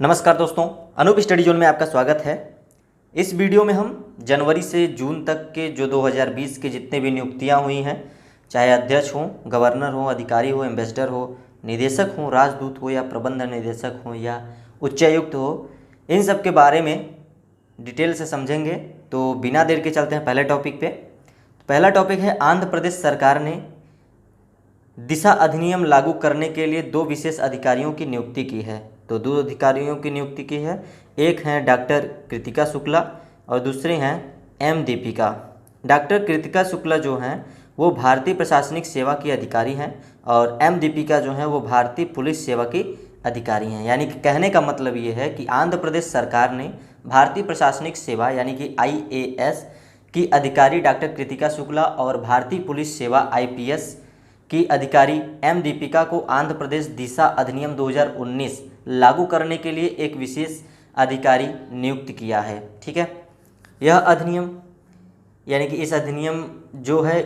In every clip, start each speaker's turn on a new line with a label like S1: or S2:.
S1: नमस्कार दोस्तों, Anoop study zone में आपका स्वागत है। इस वीडियो में हम जनवरी से जून तक के जो 2020 के जितने भी नियुक्तियां हुई हैं, चाहे अध्यक्ष हों, गवर्नर हो, अधिकारी हो, एम्बेसडर हो, निदेशक हों, राजदूत हो या प्रबंध निदेशक हो या उच्चायुक्त हो, इन सब के बारे में डिटेल से समझेंगे। तो बिना देर के चलते हैं पहले टॉपिक पे। पहला टॉपिक है आंध्र प्रदेश सरकार ने दिशा अधिनियम लागू करने के लिए 2 विशेष अधिकारियों की नियुक्ति की है। तो 2 अधिकारियों की नियुक्ति की है, एक हैं डॉक्टर कृतिका शुक्ला और दूसरे हैं एम दीपिका। डॉक्टर कृतिका शुक्ला जो हैं वो भारतीय प्रशासनिक सेवा की अधिकारी हैं और एम दीपिका जो हैं वो भारतीय पुलिस सेवा की अधिकारी हैं। यानी कि कहने का मतलब ये है कि आंध्र प्रदेश सरकार ने भारतीय प्रशासनिक सेवा यानी कि IAS की अधिकारी डॉक्टर कृतिका शुक्ला और भारतीय पुलिस सेवा IPS की अधिकारी एम दीपिका को आंध्र प्रदेश दिशा अधिनियम 2019 लागू करने के लिए एक विशेष अधिकारी नियुक्त किया है। ठीक है, यह अधिनियम यानी कि इस अधिनियम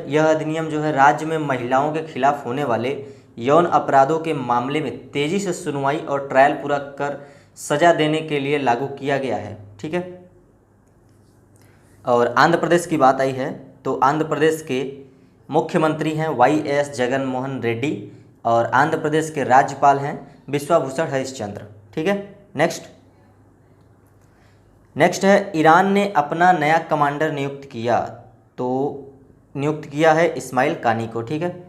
S1: यह अधिनियम जो है राज्य में महिलाओं के खिलाफ होने वाले यौन अपराधों के मामले में तेज़ी से सुनवाई और ट्रायल पूरा कर सजा देने के लिए लागू किया गया है। ठीक है, और आंध्र प्रदेश की बात आई है तो आंध्र प्रदेश के मुख्यमंत्री हैं YS जगन मोहन रेड्डी और आंध्र प्रदेश के राज्यपाल हैं विश्वभूषण हरिश्चंद्र। ठीक है, नेक्स्ट है ईरान ने अपना नया कमांडर नियुक्त किया है इस्माइल कानी को। ठीक है,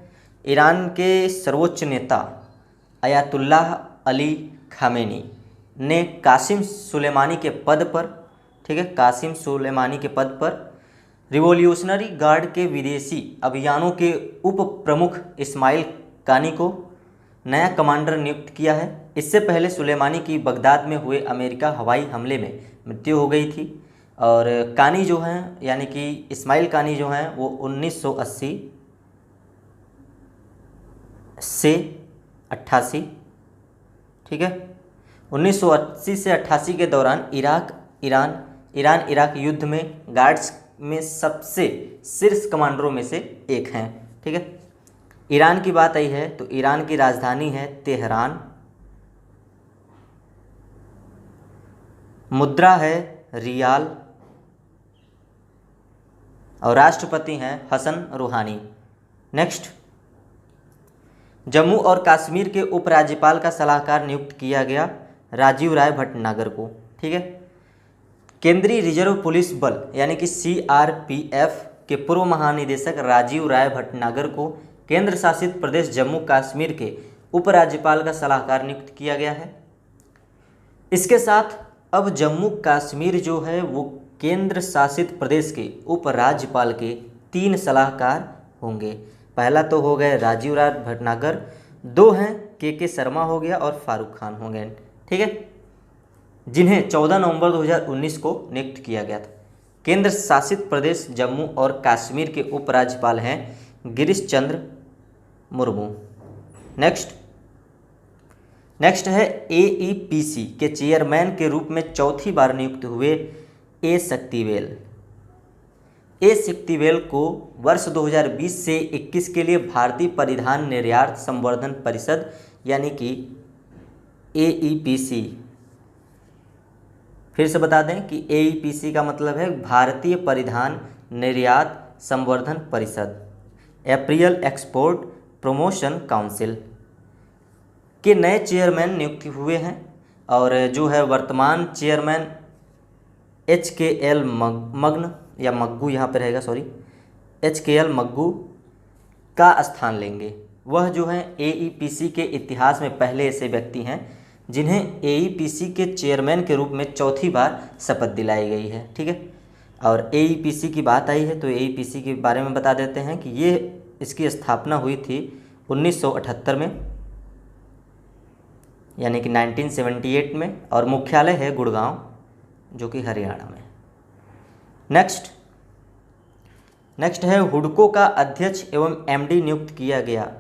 S1: ईरान के सर्वोच्च नेता अयातुल्लाह अली खामेनी ने कासिम सुलेमानी के पद पर रिवॉल्यूशनरी गार्ड के विदेशी अभियानों के उप प्रमुख इस्माइल कानी को नया कमांडर नियुक्त किया है। इससे पहले सुलेमानी की बगदाद में हुए अमेरिका हवाई हमले में मृत्यु हो गई थी और कानी जो हैं यानी कि इस्माइल कानी जो हैं वो 1980 से 88, ठीक है, 1980 से 88 के दौरान ईरान इराक युद्ध में गार्ड्स में सबसे शीर्ष कमांडरों में से एक हैं। ठीक है, ईरान की बात आई है तो ईरान की राजधानी है तेहरान, मुद्रा है रियाल और राष्ट्रपति हैं हसन रूहानी। नेक्स्ट, जम्मू और कश्मीर के उपराज्यपाल का सलाहकार नियुक्त किया गया राजीव राय भटनागर को। ठीक है, केंद्रीय रिजर्व पुलिस बल यानी कि CRPF के पूर्व महानिदेशक राजीव राय भटनागर को केंद्र शासित प्रदेश जम्मू कश्मीर के उपराज्यपाल का सलाहकार नियुक्त किया गया है। इसके साथ अब जम्मू कश्मीर जो है वो केंद्र शासित प्रदेश के उपराज्यपाल के 3 सलाहकार होंगे। पहला तो हो गए राजीव राय भटनागर, 2 हैं KK शर्मा हो गया और फारूक खान हो गए। ठीक है, जिन्हें 14 नवंबर 2019 को नियुक्त किया गया था। केंद्र शासित प्रदेश जम्मू और कश्मीर के उपराज्यपाल हैं गिरीश चंद्र मुर्मू। नेक्स्ट है AEPC के चेयरमैन के रूप में चौथी बार नियुक्त हुए ए शक्तिवेल को वर्ष 2020 से 21 के लिए भारतीय परिधान निर्यात संवर्धन परिषद यानी कि AEPC, फिर से बता दें कि AEPC का मतलब है भारतीय परिधान निर्यात संवर्धन परिषद, एप्रियल एक्सपोर्ट प्रमोशन काउंसिल के नए चेयरमैन नियुक्त हुए हैं और जो है वर्तमान चेयरमैन HKL मग्न या मग्गू यहाँ पे रहेगा, HKL मग्गू का स्थान लेंगे। वह जो है AEPC के इतिहास में पहले ऐसे व्यक्ति हैं जिन्हें AEPC के चेयरमैन के रूप में चौथी बार शपथ दिलाई गई है। ठीक है, और AEPC की बात आई है तो AEPC के बारे में बता देते हैं कि इसकी स्थापना हुई थी 1978 में यानी कि 1978 में और मुख्यालय है गुड़गांव जो कि हरियाणा में। नेक्स्ट है हुडको का अध्यक्ष एवं MD नियुक्त किया गया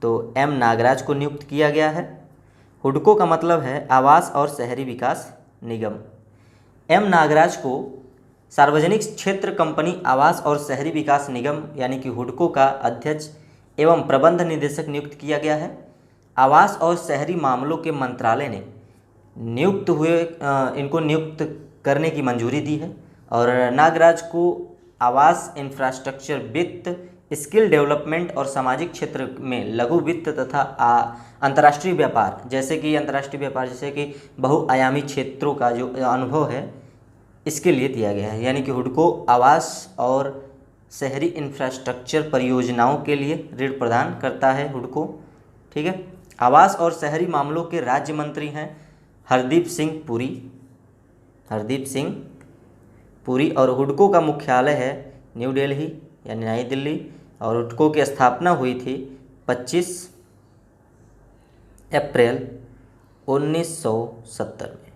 S1: तो M नागराज को नियुक्त किया गया है। हुडको का मतलब है आवास और शहरी विकास निगम। M नागराज को सार्वजनिक क्षेत्र कंपनी आवास और शहरी विकास निगम यानी कि हुडको का अध्यक्ष एवं प्रबंध निदेशक नियुक्त किया गया है। आवास और शहरी मामलों के मंत्रालय ने इनको नियुक्त करने की मंजूरी दी है। और नागराज को आवास, इंफ्रास्ट्रक्चर, वित्त, स्किल डेवलपमेंट और सामाजिक क्षेत्र में लघु वित्त तथा अंतर्राष्ट्रीय व्यापार, जैसे कि बहुआयामी क्षेत्रों का जो अनुभव है इसके लिए दिया गया है। यानी कि हुडको आवास और शहरी इंफ्रास्ट्रक्चर परियोजनाओं के लिए ऋण प्रदान करता है हुडको। ठीक है। आवास और शहरी मामलों के राज्य मंत्री हैं हरदीप सिंह पुरी और हुडको का मुख्यालय है न्यू दिल्ली यानी नई दिल्ली। और हुडको की स्थापना हुई थी 25 अप्रैल 1970 में।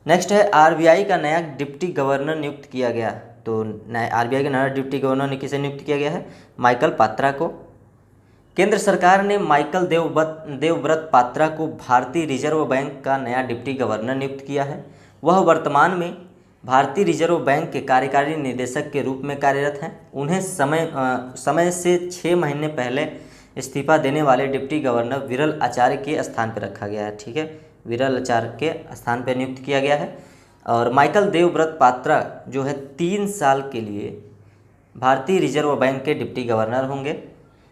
S1: नेक्स्ट है आरबीआई का नया डिप्टी गवर्नर नियुक्त किया गया। तो आरबीआई का नया डिप्टी गवर्नर किसे नियुक्त किया गया है? माइकल पात्रा को। केंद्र सरकार ने माइकल देवव्रत पात्रा को भारतीय रिजर्व बैंक का नया डिप्टी गवर्नर नियुक्त किया है। वह वर्तमान में भारतीय रिजर्व बैंक के कार्यकारी निदेशक के रूप में कार्यरत हैं। उन्हें समय से 6 महीने पहले इस्तीफा देने वाले डिप्टी गवर्नर विरल आचार्य के स्थान पर रखा गया है। ठीक है, विरल आचार्य के स्थान पर नियुक्त किया गया है। और माइकल देवव्रत पात्रा जो है 3 साल के लिए भारतीय रिजर्व बैंक के डिप्टी गवर्नर होंगे।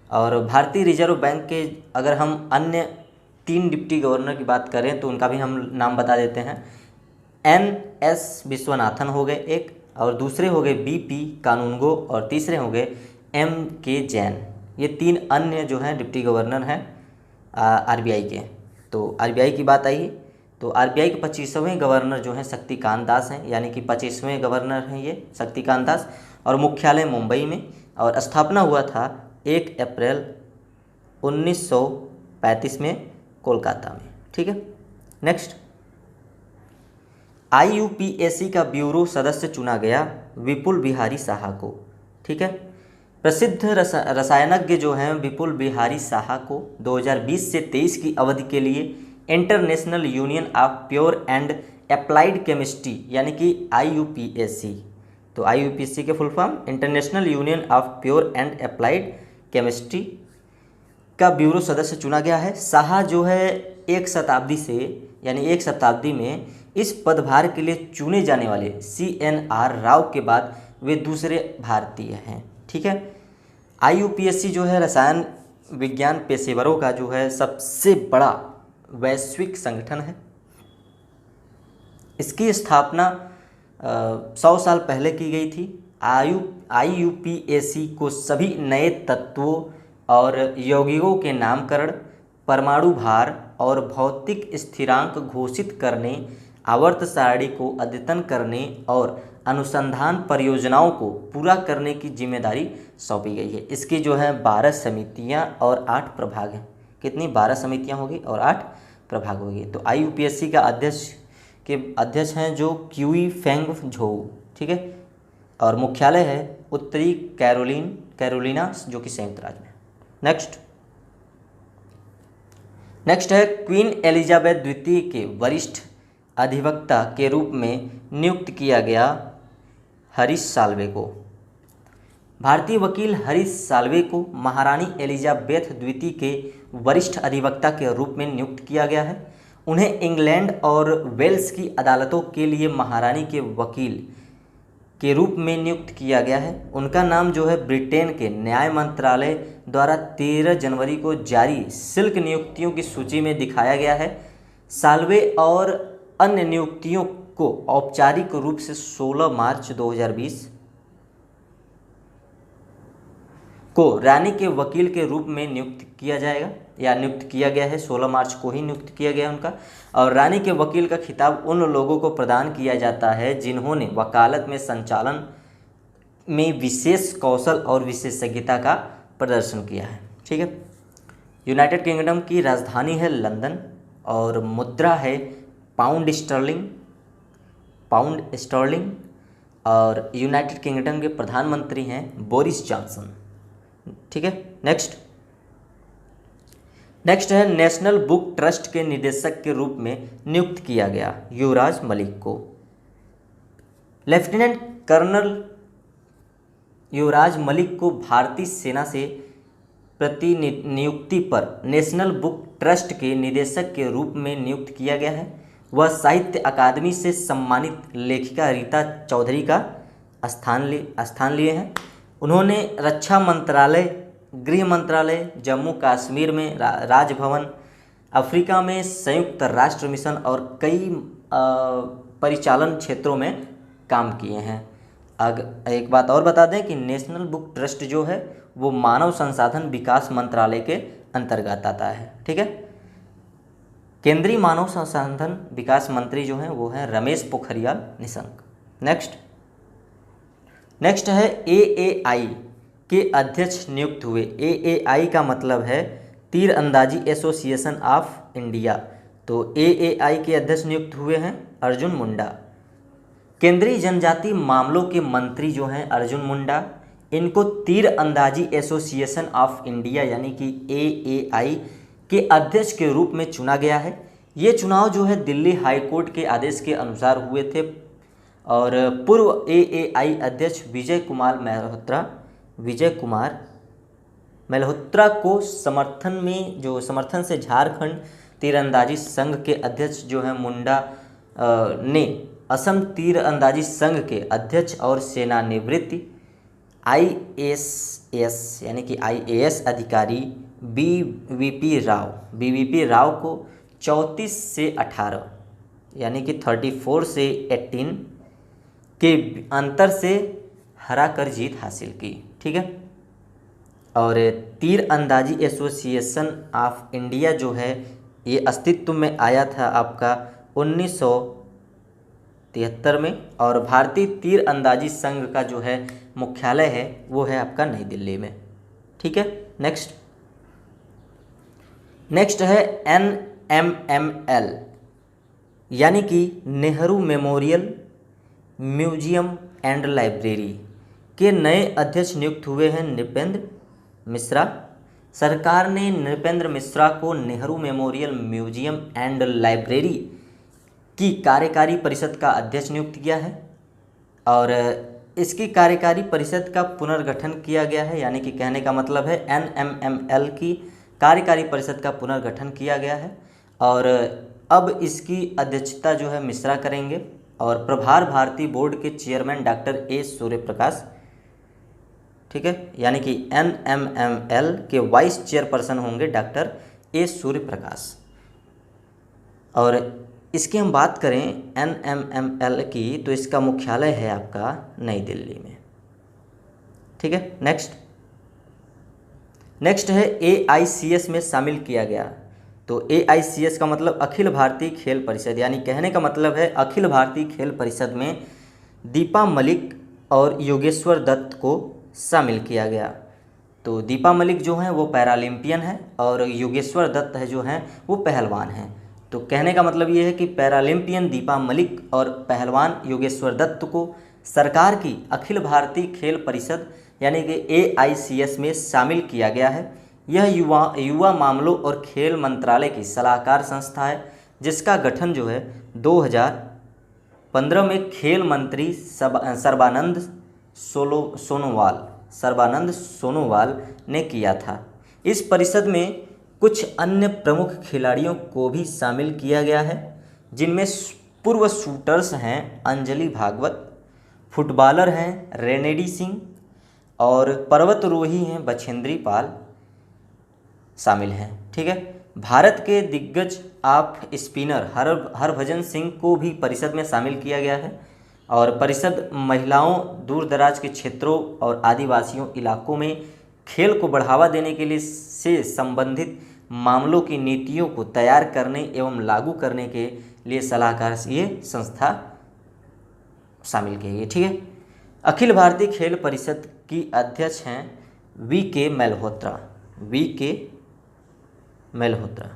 S1: और भारतीय रिजर्व बैंक के अगर हम अन्य 3 डिप्टी गवर्नर की बात करें तो उनका भी हम नाम बता देते हैं। NS विश्वनाथन हो गए एक, और दूसरे हो गए BP कानूनगो, और तीसरे हो गए MK जैन। ये 3 अन्य जो हैं डिप्टी गवर्नर हैं आरबीआई के। तो आरबीआई की बात आई तो आरबीआई के 25वें गवर्नर जो हैं शक्तिकांत दास हैं, यानी कि 25वें गवर्नर हैं ये शक्तिकांत दास। और मुख्यालय मुंबई में, और स्थापना हुआ था 1 अप्रैल 1935 में कोलकाता में। ठीक है। नेक्स्ट, IUPAC का ब्यूरो सदस्य चुना गया विपुल बिहारी साहा को। ठीक है। प्रसिद्ध रसायनज्ञ जो हैं विपुल बिहारी साहा को 2020 से 23 की अवधि के लिए international union of pure and applied chemistry यानी कि IUPAC, तो IUPAC के full form international union of pure and applied chemistry का ब्यूरो सदस्य चुना गया है। साहा जो है एक शताब्दी में इस पदभार के लिए चुने जाने वाले CNR राव के बाद वे दूसरे भारतीय हैं। ठीक है। IUPAC जो है रसायन विज्ञान पेशेवरों का जो है सबसे बड़ा वैश्विक संगठन है। इसकी स्थापना 100 साल पहले की गई थी। IUPAC को सभी नए तत्वों और यौगिकों के नामकरण, परमाणु भार और भौतिक स्थिरांक घोषित करने, आवर्त सारणी को अद्यतन करने और अनुसंधान परियोजनाओं को पूरा करने की जिम्मेदारी सौंपी गई है। इसकी जो है 12 समितियां और 8 प्रभाग हैं। कितनी? 12 समितियां होगी और 8 प्रभाग होगी। तो IUPAC का अध्यक्ष हैं जो क्यूई फेंग झोउ। ठीक है। और मुख्यालय है उत्तरी कैरोलिना जो कि संयुक्त राज्य में। नेक्स्ट है क्वीन एलिजाबेथ द्वितीय के वरिष्ठ अधिवक्ता के रूप में नियुक्त किया गया हरीश साल्वे को। भारतीय वकील हरीश साल्वे को महारानी एलिजाबेथ द्वितीय के वरिष्ठ अधिवक्ता के रूप में नियुक्त किया गया है। उन्हें इंग्लैंड और वेल्स की अदालतों के लिए महारानी के वकील के रूप में नियुक्त किया गया है। उनका नाम जो है ब्रिटेन के न्याय मंत्रालय द्वारा 13 जनवरी को जारी सिल्क नियुक्तियों की सूची में दिखाया गया है। साल्वे और अन्य नियुक्तियों को औपचारिक रूप से 16 मार्च 2020 को रानी के वकील के रूप में नियुक्त किया जाएगा या नियुक्त किया गया है। 16 मार्च को ही नियुक्त किया गया उनका। और रानी के वकील का खिताब उन लोगों को प्रदान किया जाता है जिन्होंने वकालत में संचालन में विशेष कौशल और विशेषज्ञता का प्रदर्शन किया है। ठीक है। यूनाइटेड किंगडम की राजधानी है लंदन और मुद्रा है पाउंड स्टर्लिंग और यूनाइटेड किंगडम के प्रधानमंत्री हैं बोरिस जॉनसन। ठीक है। नेक्स्ट है नेशनल बुक ट्रस्ट के निदेशक के रूप में नियुक्त किया गया युवराज मलिक को। लेफ्टिनेंट कर्नल युवराज मलिक को भारतीय सेना से नियुक्ति पर नेशनल बुक ट्रस्ट के निदेशक के रूप में नियुक्त किया गया है। वह साहित्य अकादमी से सम्मानित लेखिका रीता चौधरी का स्थान लिए हैं। उन्होंने रक्षा मंत्रालय, गृह मंत्रालय, जम्मू कश्मीर में राजभवन, अफ्रीका में संयुक्त राष्ट्र मिशन और कई परिचालन क्षेत्रों में काम किए हैं। एक बात और बता दें कि नेशनल बुक ट्रस्ट जो है वो मानव संसाधन विकास मंत्रालय के अंतर्गत आता है। ठीक है, केंद्रीय मानव संसाधन विकास मंत्री जो हैं वो हैं रमेश पोखरियाल निशंक। नेक्स्ट है AAI के अध्यक्ष नियुक्त हुए। AAI का मतलब है तीर अंदाजी एसोसिएशन ऑफ इंडिया। तो AAI के अध्यक्ष नियुक्त हुए हैं अर्जुन मुंडा। केंद्रीय जनजातीय मामलों के मंत्री जो हैं अर्जुन मुंडा, इनको तीर अंदाजी एसोसिएशन ऑफ इंडिया यानी कि AAI के अध्यक्ष के रूप में चुना गया है। ये चुनाव जो है दिल्ली हाई कोर्ट के आदेश के अनुसार हुए थे और पूर्व AAI अध्यक्ष विजय कुमार मल्होत्रा को समर्थन से झारखंड तीरंदाजी संघ के अध्यक्ष जो है मुंडा ने असम तीरंदाजी संघ के अध्यक्ष और सेवानिवृत्त IAS यानी कि IAS अधिकारी BVP राव को 34 से 18 यानी कि 34 से 18 के अंतर से हरा कर जीत हासिल की। ठीक है, और तीर अंदाजी एसोसिएशन ऑफ इंडिया जो है ये अस्तित्व में आया था आपका 1973 में और भारतीय तीर अंदाजी संघ का जो है मुख्यालय है वो है आपका नई दिल्ली में। ठीक है, नेक्स्ट है NMML यानी कि Nehru memorial museum and library के नए अध्यक्ष नियुक्त हुए हैं नृपेंद्र मिश्रा। सरकार ने नृपेंद्र मिश्रा को Nehru memorial museum and library की कार्यकारी परिषद का अध्यक्ष नियुक्त किया है और इसकी कार्यकारी परिषद का पुनर्गठन किया गया है। यानी कि कहने का मतलब है NMML की कार्यकारी परिषद का पुनर्गठन किया गया है और अब इसकी अध्यक्षता जो है मिश्रा करेंगे और प्रभार भारती बोर्ड के चेयरमैन डॉक्टर A सूर्यप्रकाश। ठीक है, यानी कि NMML के वाइस चेयरपर्सन होंगे डॉक्टर A सूर्यप्रकाश। और इसकी हम बात करें NMML की तो इसका मुख्यालय है आपका नई दिल्ली में। ठीक है, नेक्स्ट है AICS में शामिल किया गया। तो AICS का मतलब अखिल भारतीय खेल परिषद, यानी कहने का मतलब है अखिल भारतीय खेल परिषद में दीपा मलिक और योगेश्वर दत्त को शामिल किया गया। तो दीपा मलिक जो हैं वो पैरालंपियन है और योगेश्वर दत्त है जो हैं वो पहलवान हैं। तो कहने का मतलब ये है कि पैरालंपियन दीपा मलिक और पहलवान योगेश्वर दत्त को सरकार की अखिल भारतीय खेल परिषद यानी कि AICS में शामिल किया गया है। यह युवा मामलों और खेल मंत्रालय की सलाहकार संस्था है जिसका गठन जो है 2015 में खेल मंत्री सर्बानंद सोनोवाल ने किया था। इस परिषद में कुछ अन्य प्रमुख खिलाड़ियों को भी शामिल किया गया है जिनमें पूर्व शूटर्स हैं अंजलि भागवत, फुटबॉलर हैं रेनेडी सिंह और पर्वतारोही हैं बछेंद्री पाल शामिल हैं। ठीक है, भारत के दिग्गज ऑफ स्पिनर हरभजन सिंह को भी परिषद में शामिल किया गया है और परिषद महिलाओं, दूर दराज के क्षेत्रों और आदिवासियों इलाकों में खेल को बढ़ावा देने के लिए से संबंधित मामलों की नीतियों को तैयार करने एवं लागू करने के लिए सलाहकार ये संस्था शामिल की गई। ठीक है, अखिल भारतीय खेल परिषद की अध्यक्ष हैं VK मल्होत्रा।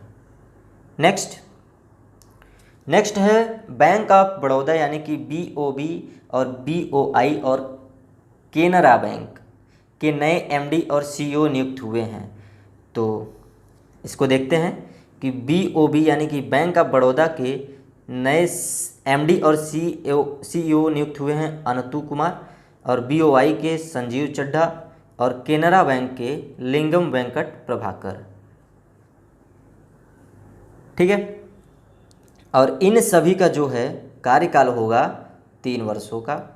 S1: नेक्स्ट है बैंक ऑफ बड़ौदा यानी कि BOB और BOI और केनरा बैंक के नए MD और CEO नियुक्त हुए हैं। तो इसको देखते हैं कि BOB यानी कि बैंक ऑफ बड़ौदा के नए MD और CEO नियुक्त हुए हैं अनतु कुमार और BOI के संजीव चड्ढा। और केनरा बैंक के लिंगम वेंकट प्रभाकर। ठीक है, और इन सभी का जो है कार्यकाल होगा 3 वर्षों का।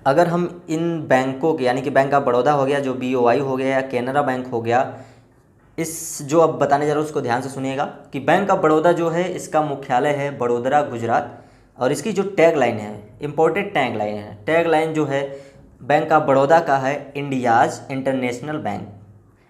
S1: अगर हम इन बैंकों के यानी कि बैंक ऑफ बड़ौदा हो गया, जो BOI हो गया, या केनरा बैंक हो गया, इस जो अब बताने जा रहा हूँ उसको ध्यान से सुनिएगा कि बैंक ऑफ बड़ौदा जो है इसका मुख्यालय है बड़ोदरा गुजरात, और इसकी जो टैग लाइन है, इंपॉर्टेंट टैग लाइन है, टैग लाइन जो है बैंक ऑफ बड़ौदा का है India's international bank,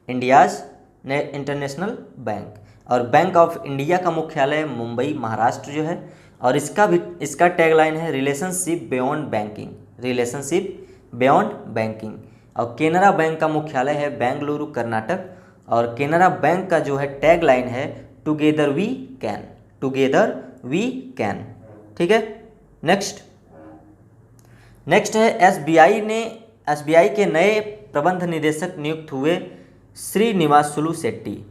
S1: India's international bank. और बैंक ऑफ इंडिया का मुख्यालय मुंबई महाराष्ट्र जो है, और इसका टैग लाइन है relationship beyond banking, relationship beyond banking. और केनरा बैंक का मुख्यालय है बेंगलुरु कर्नाटक, और केनरा बैंक का जो है टैग लाइन है together we can, together we can. ठीक है, नेक्स्ट है SBI के नए प्रबंध निदेशक नियुक्त हुए श्रीनिवासुलु शेट्टी।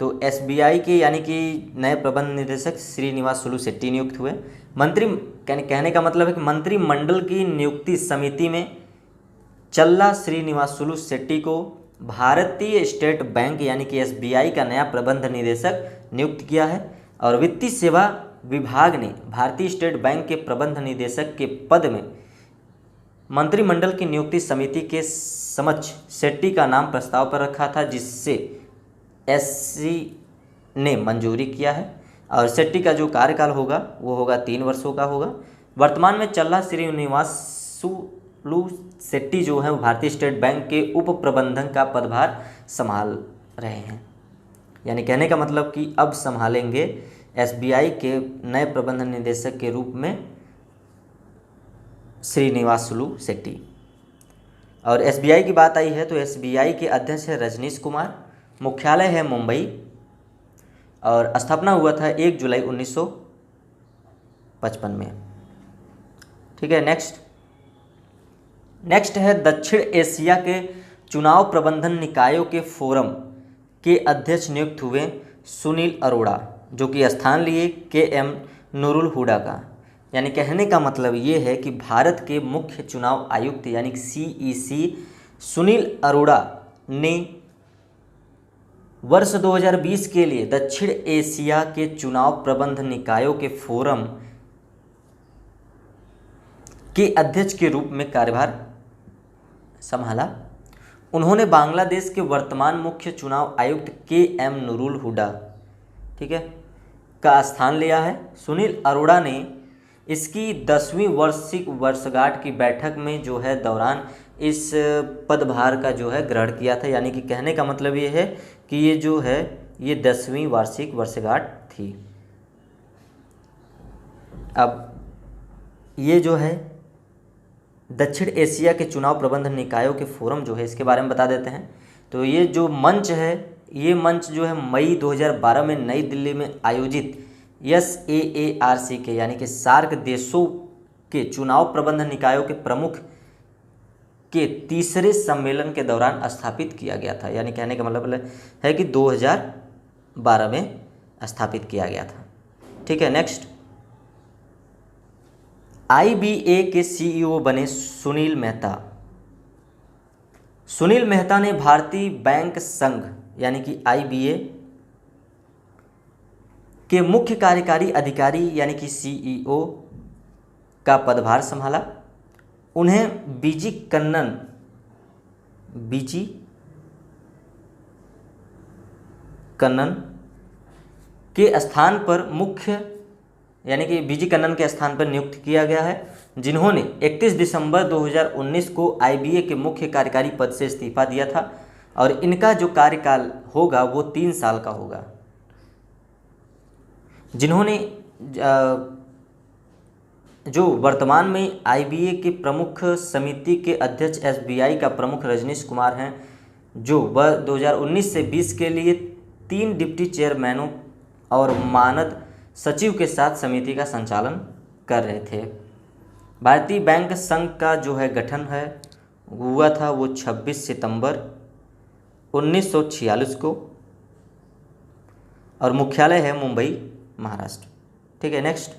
S1: तो SBI के यानी कि नए प्रबंध निदेशक श्रीनिवासुलु शेट्टी नियुक्त हुए। कहने का मतलब है कि मंत्रिमंडल की नियुक्ति समिति में चल्ला श्रीनिवासुलु शेट्टी को भारतीय स्टेट बैंक यानी कि SBI का नया प्रबंध निदेशक नियुक्त किया है। और वित्तीय सेवा विभाग ने भारतीय स्टेट बैंक के प्रबंध निदेशक के पद में मंत्रिमंडल की नियुक्ति समिति के समक्ष शेट्टी का नाम प्रस्ताव पर रखा था, जिससे SC ने मंजूरी किया है। और शेट्टी का जो कार्यकाल होगा वो होगा 3 वर्षों का होगा। वर्तमान में चल्ला श्रीनिवासुलु शेट्टी जो है वो भारतीय स्टेट बैंक के उप प्रबंधक का पदभार संभाल रहे हैं। यानी कहने का मतलब कि अब संभालेंगे SBI के नए प्रबंध निदेशक के रूप में श्रीनिवासुलु शेट्टी। और SBI की बात आई है तो SBI के अध्यक्ष है रजनीश कुमार, मुख्यालय है मुंबई, और स्थापना हुआ था 1 जुलाई 1955 में। ठीक है, नेक्स्ट है दक्षिण एशिया के चुनाव प्रबंधन निकायों के फोरम के अध्यक्ष नियुक्त हुए सुनील अरोड़ा, जो कि स्थान लिए KM नूरुल हुडा का। यानी कहने का मतलब ये है कि भारत के मुख्य चुनाव आयुक्त यानी CEC सुनील अरोड़ा ने वर्ष 2020 के लिए दक्षिण एशिया के चुनाव प्रबंध निकायों के फोरम के अध्यक्ष के रूप में कार्यभार संभाला। उन्होंने बांग्लादेश के वर्तमान मुख्य चुनाव आयुक्त KM नूरुल हुडा, ठीक है, का स्थान लिया है। सुनील अरोड़ा ने इसकी 10वीं वार्षिक वर्षगांठ की बैठक में जो है दौरान इस पदभार का जो है ग्रहण किया था। यानी कि कहने का मतलब ये है कि ये जो है ये 10वीं वार्षिक वर्षगांठ थी। अब ये जो है दक्षिण एशिया के चुनाव प्रबंधन निकायों के फोरम जो है इसके बारे में बता देते हैं। तो ये जो मंच है, ये मंच जो है मई 2012 में नई दिल्ली में आयोजित SAARC के यानी कि सार्क देशों के चुनाव प्रबंधन निकायों के प्रमुख के तीसरे सम्मेलन के दौरान स्थापित किया गया था। यानी कहने का मतलब है कि 2012 में स्थापित किया गया था। ठीक है, नेक्स्ट IBA के CEO बने सुनील मेहता। सुनील मेहता ने भारतीय बैंक संघ यानी कि IBA के मुख्य कार्यकारी अधिकारी यानी कि CEO का पदभार संभाला। उन्हें बीजी कन्नन के स्थान पर यानी कि बीजी कन्नन के स्थान पर नियुक्त किया गया है, जिन्होंने 31 दिसंबर 2019 को IBA के मुख्य कार्यकारी पद से इस्तीफा दिया था। और इनका जो कार्यकाल होगा वो 3 साल का होगा। जिन्होंने जो वर्तमान में IBA के प्रमुख समिति के अध्यक्ष SBI का प्रमुख रजनीश कुमार हैं, जो वह 2019 से 20 के लिए 3 डिप्टी चेयरमैनों और मानद सचिव के साथ समिति का संचालन कर रहे थे। भारतीय बैंक संघ का जो है गठन है हुआ था वो 26 सितंबर 1946 को, और मुख्यालय है मुंबई महाराष्ट्र। ठीक है, नेक्स्ट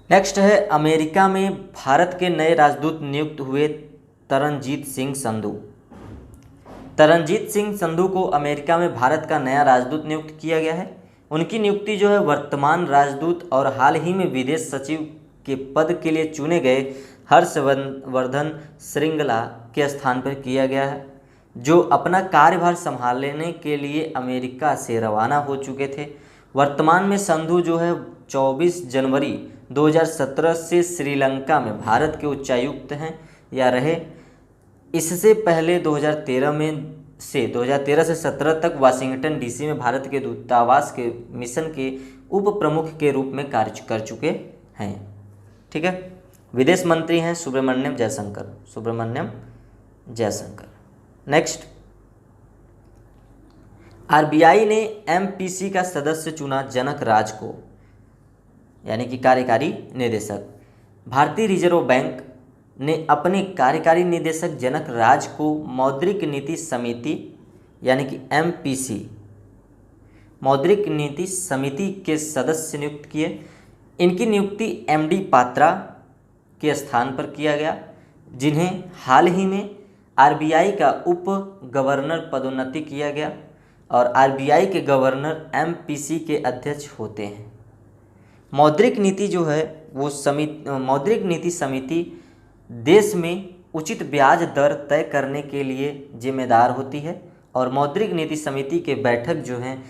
S1: नेक्स्ट है अमेरिका में भारत के नए राजदूत नियुक्त हुए तरनजीत सिंह संधू। तरनजीत सिंह संधू को अमेरिका में भारत का नया राजदूत नियुक्त किया गया है। उनकी नियुक्ति जो है वर्तमान राजदूत और हाल ही में विदेश सचिव के पद के लिए चुने गए हर्षवर्धन श्रृंगला के स्थान पर किया गया है, जो अपना कार्यभार संभालने के लिए अमेरिका से रवाना हो चुके थे। वर्तमान में संधू जो है 24 जनवरी 2017 से श्रीलंका में भारत के उच्चायुक्त हैं या रहे। इससे पहले 2013 से 17 तक वाशिंगटन डीसी में भारत के दूतावास के मिशन के उप प्रमुख के रूप में कार्य कर चुके हैं। ठीक है, विदेश मंत्री हैं सुब्रमण्यम जयशंकर। नेक्स्ट, आरबीआई ने एमपीसी का सदस्य चुना जनक राज को, यानी कि कार्यकारी निदेशक। भारतीय रिजर्व बैंक ने अपने कार्यकारी निदेशक जनक राज को मौद्रिक नीति समिति यानी कि एमपीसी मौद्रिक नीति समिति के सदस्य नियुक्त किए। इनकी नियुक्ति एमडी पात्रा के स्थान पर किया गया, जिन्हें हाल ही में आरबीआई का उप गवर्नर पदोन्नति किया गया और आरबीआई के गवर्नर एमपीसी के अध्यक्ष होते हैं। मौद्रिक नीति जो है वो मौद्रिक नीति समिति देश में उचित ब्याज दर तय करने के लिए जिम्मेदार होती है और मौद्रिक नीति समिति के बैठक जो हैं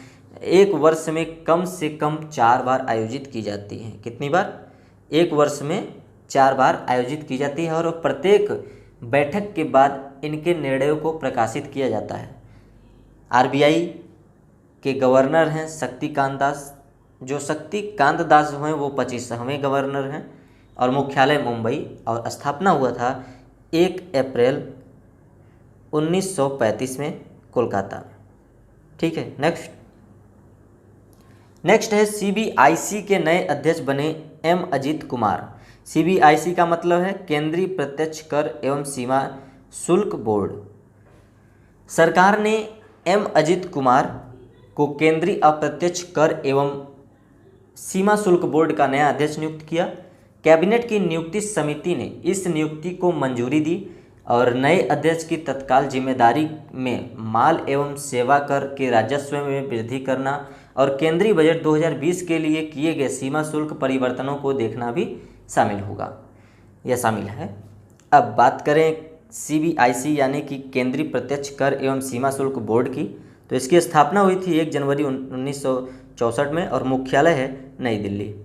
S1: एक वर्ष में कम से कम 4 बार आयोजित की जाती हैं। कितनी बार? एक वर्ष में 4 बार आयोजित की जाती है और प्रत्येक बैठक के बाद इनके निर्णयों को प्रकाशित किया जाता है। आरबीआई के गवर्नर हैं शक्तिकांत दास। जो शक्तिकांत दास हैं वो 25वें गवर्नर हैं और मुख्यालय मुंबई और स्थापना हुआ था 1 अप्रैल 1935 में कोलकाता में। ठीक है, नेक्स्ट है सीबीआईसी के नए अध्यक्ष बने एम अजित कुमार। सीबीआईसी का मतलब है केंद्रीय प्रत्यक्ष कर एवं सीमा शुल्क बोर्ड। सरकार ने एम अजित कुमार को केंद्रीय अप्रत्यक्ष कर एवं सीमा शुल्क बोर्ड का नया अध्यक्ष नियुक्त किया। कैबिनेट की नियुक्ति समिति ने इस नियुक्ति को मंजूरी दी और नए अध्यक्ष की तत्काल जिम्मेदारी में माल एवं सेवा कर के राजस्व में वृद्धि करना और केंद्रीय बजट 2020 के लिए किए गए सीमा शुल्क परिवर्तनों को देखना भी शामिल होगा, यह शामिल है। अब बात करें सीबीआईसी यानी कि केंद्रीय प्रत्यक्ष कर एवं सीमा शुल्क बोर्ड की, तो इसकी स्थापना हुई थी 1 जनवरी 1964 में और मुख्यालय है नई दिल्ली।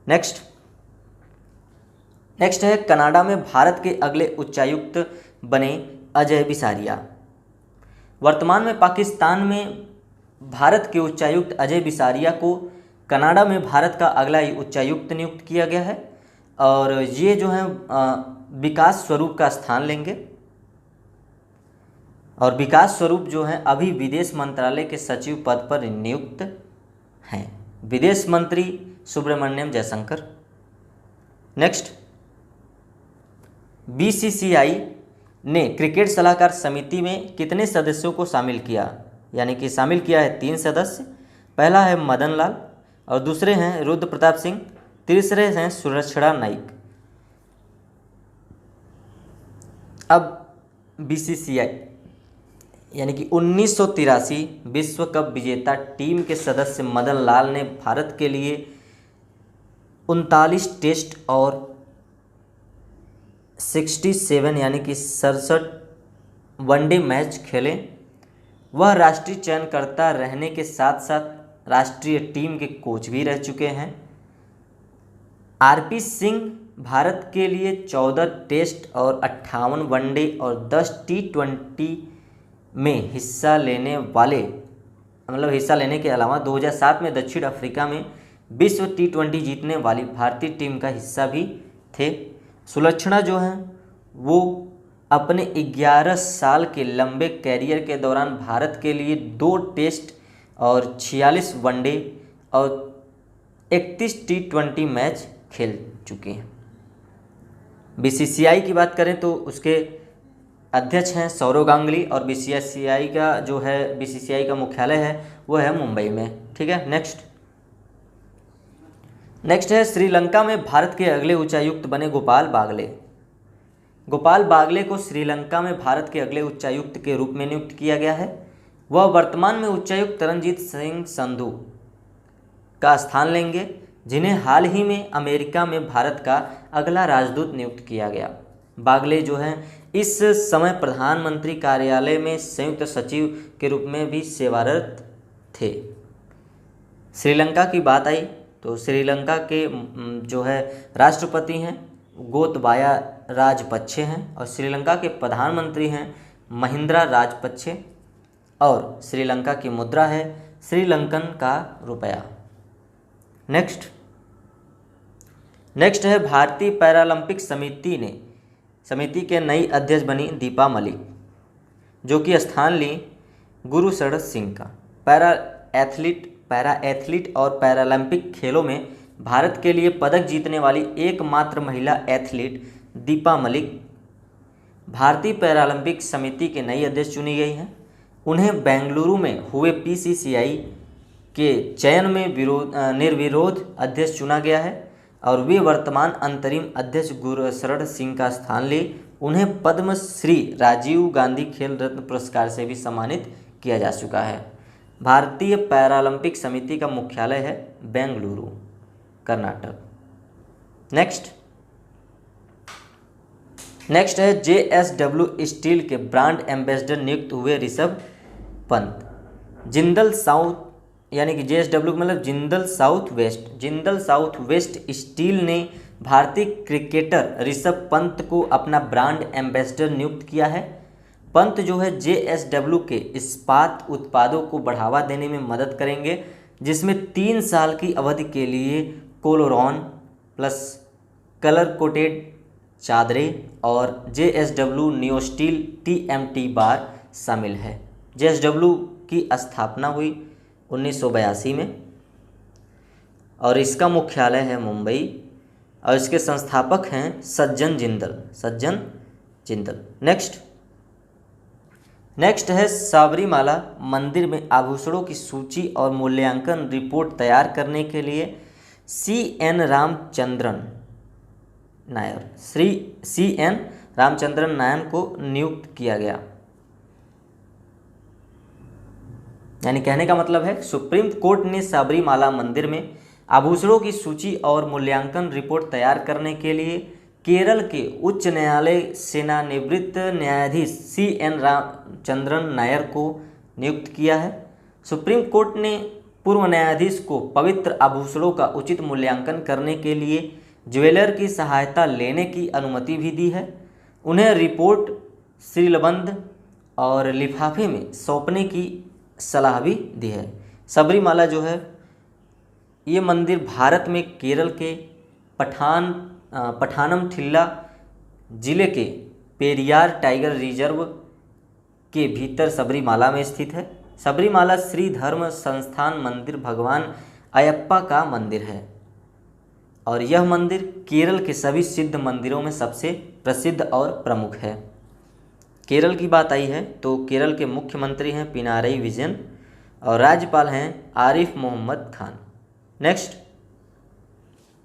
S1: नेक्स्ट है कनाडा में भारत के अगले उच्चायुक्त बने अजय बिसारिया। वर्तमान में पाकिस्तान में भारत के उच्चायुक्त अजय बिसारिया को कनाडा में भारत का अगला उच्चायुक्त नियुक्त किया गया है और ये जो है विकास स्वरूप का स्थान लेंगे। और विकास स्वरूप जो है अभी विदेश मंत्रालय के सचिव पद पर नियुक्त हैं, विदेश मंत्री सुब्रमण्यम जयशंकर। नेक्स्ट, बीसीसीआई ने क्रिकेट सलाहकार समिति में कितने सदस्यों को शामिल किया, यानी कि शामिल किया है 3 सदस्य। पहला है मदन लाल और दूसरे हैं रुद्र प्रताप सिंह, तीसरे हैं सुलक्षणा नाइक। अब बीसीसीआई यानी कि 1983 विश्व कप विजेता टीम के सदस्य मदन लाल ने भारत के लिए 39 टेस्ट और 67 यानी कि 67 वनडे मैच खेले। वह राष्ट्रीय चयनकर्ता रहने के साथ साथ राष्ट्रीय टीम के कोच भी रह चुके हैं। आरपी सिंह भारत के लिए 14 टेस्ट और 58 वनडे और 10 टी20 में हिस्सा लेने के अलावा 2007 में दक्षिण अफ्रीका में विश्व टी20 जीतने वाली भारतीय टीम का हिस्सा भी थे। सुलक्षणा जो हैं वो अपने 11 साल के लंबे कैरियर के दौरान भारत के लिए 2 टेस्ट और 46 वनडे और 31 टी20 मैच खेल चुके हैं। बीसीसीआई की बात करें तो उसके अध्यक्ष हैं सौरव गांगुली और बीसीसीआई का मुख्यालय है वो है मुंबई में। ठीक है, नेक्स्ट है श्रीलंका में भारत के अगले उच्चायुक्त बने गोपाल बागले। गोपाल बागले को श्रीलंका में भारत के अगले उच्चायुक्त के रूप में नियुक्त किया गया है। वह वर्तमान में उच्चायुक्त तरनजीत सिंह संधू का स्थान लेंगे, जिन्हें हाल ही में अमेरिका में भारत का अगला राजदूत नियुक्त किया गया। बागले जो हैं इस समय प्रधानमंत्री कार्यालय में संयुक्त सचिव के रूप में भी सेवारत थे। श्रीलंका की बात आई तो श्रीलंका के जो है राष्ट्रपति हैं गोतबाया राजपक्षे हैं और श्रीलंका के प्रधानमंत्री हैं महिंद्रा राजपक्षे और श्रीलंका की मुद्रा है श्रीलंकन का रुपया। नेक्स्ट है भारतीय पैरालंपिक समिति के नई अध्यक्ष बनी दीपा मलिक, जो कि स्थान ली गुरुशरण सिंह का। पैरा एथलीट और पैरालंपिक खेलों में भारत के लिए पदक जीतने वाली एकमात्र महिला एथलीट दीपा मलिक भारतीय पैरालंपिक समिति के नई अध्यक्ष चुनी गई हैं। उन्हें बेंगलुरु में हुए PCCI के चयन में निर्विरोध अध्यक्ष चुना गया है और वे वर्तमान अंतरिम अध्यक्ष गुरुशरण सिंह का स्थान ले। उन्हें पद्म श्री राजीव गांधी खेल रत्न पुरस्कार से भी सम्मानित किया जा चुका है। भारतीय पैरालंपिक समिति का मुख्यालय है बेंगलुरु, कर्नाटक। नेक्स्ट है JSW स्टील के ब्रांड एम्बेसडर नियुक्त हुए ऋषभ पंत। जिंदल साउथ यानी कि JSW मतलब जिंदल साउथ वेस्ट स्टील ने भारतीय क्रिकेटर ऋषभ पंत को अपना ब्रांड एम्बेसडर नियुक्त किया है। पंत जो है JSW के इस्पात उत्पादों को बढ़ावा देने में मदद करेंगे, जिसमें 3 साल की अवधि के लिए कोलोरॉन प्लस कलर कोटेड चादरें और JSW नियोस्टील TMT बार शामिल है। JSW की स्थापना हुई 1982 में और इसका मुख्यालय है मुंबई और इसके संस्थापक हैं सज्जन जिंदल। नेक्स्ट है सबरीमाला मंदिर में आभूषणों की सूची और मूल्यांकन रिपोर्ट तैयार करने के लिए CN रामचंद्रन नायर को नियुक्त किया गया। यानी कहने का मतलब है सुप्रीम कोर्ट ने सबरीमाला मंदिर में आभूषणों की सूची और मूल्यांकन रिपोर्ट तैयार करने के लिए केरल के उच्च न्यायालय सेवानिवृत्त न्यायाधीश CN रामचंद्रन नायर को नियुक्त किया है। सुप्रीम कोर्ट ने पूर्व न्यायाधीश को पवित्र आभूषणों का उचित मूल्यांकन करने के लिए ज्वेलर की सहायता लेने की अनुमति भी दी है। उन्हें रिपोर्ट सीलबंद और लिफाफे में सौंपने की सलाह भी दी है। सबरीमाला जो है ये मंदिर भारत में केरल के पठानमथिट्टा जिले के पेरियार टाइगर रिजर्व के भीतर सबरीमाला में स्थित है। सबरीमाला श्री धर्म संस्थान मंदिर भगवान अयप्पा का मंदिर है और यह मंदिर केरल के सभी सिद्ध मंदिरों में सबसे प्रसिद्ध और प्रमुख है। केरल की बात आई है तो केरल के मुख्यमंत्री हैं पिनारई विजयन और राज्यपाल हैं आरिफ मोहम्मद खान।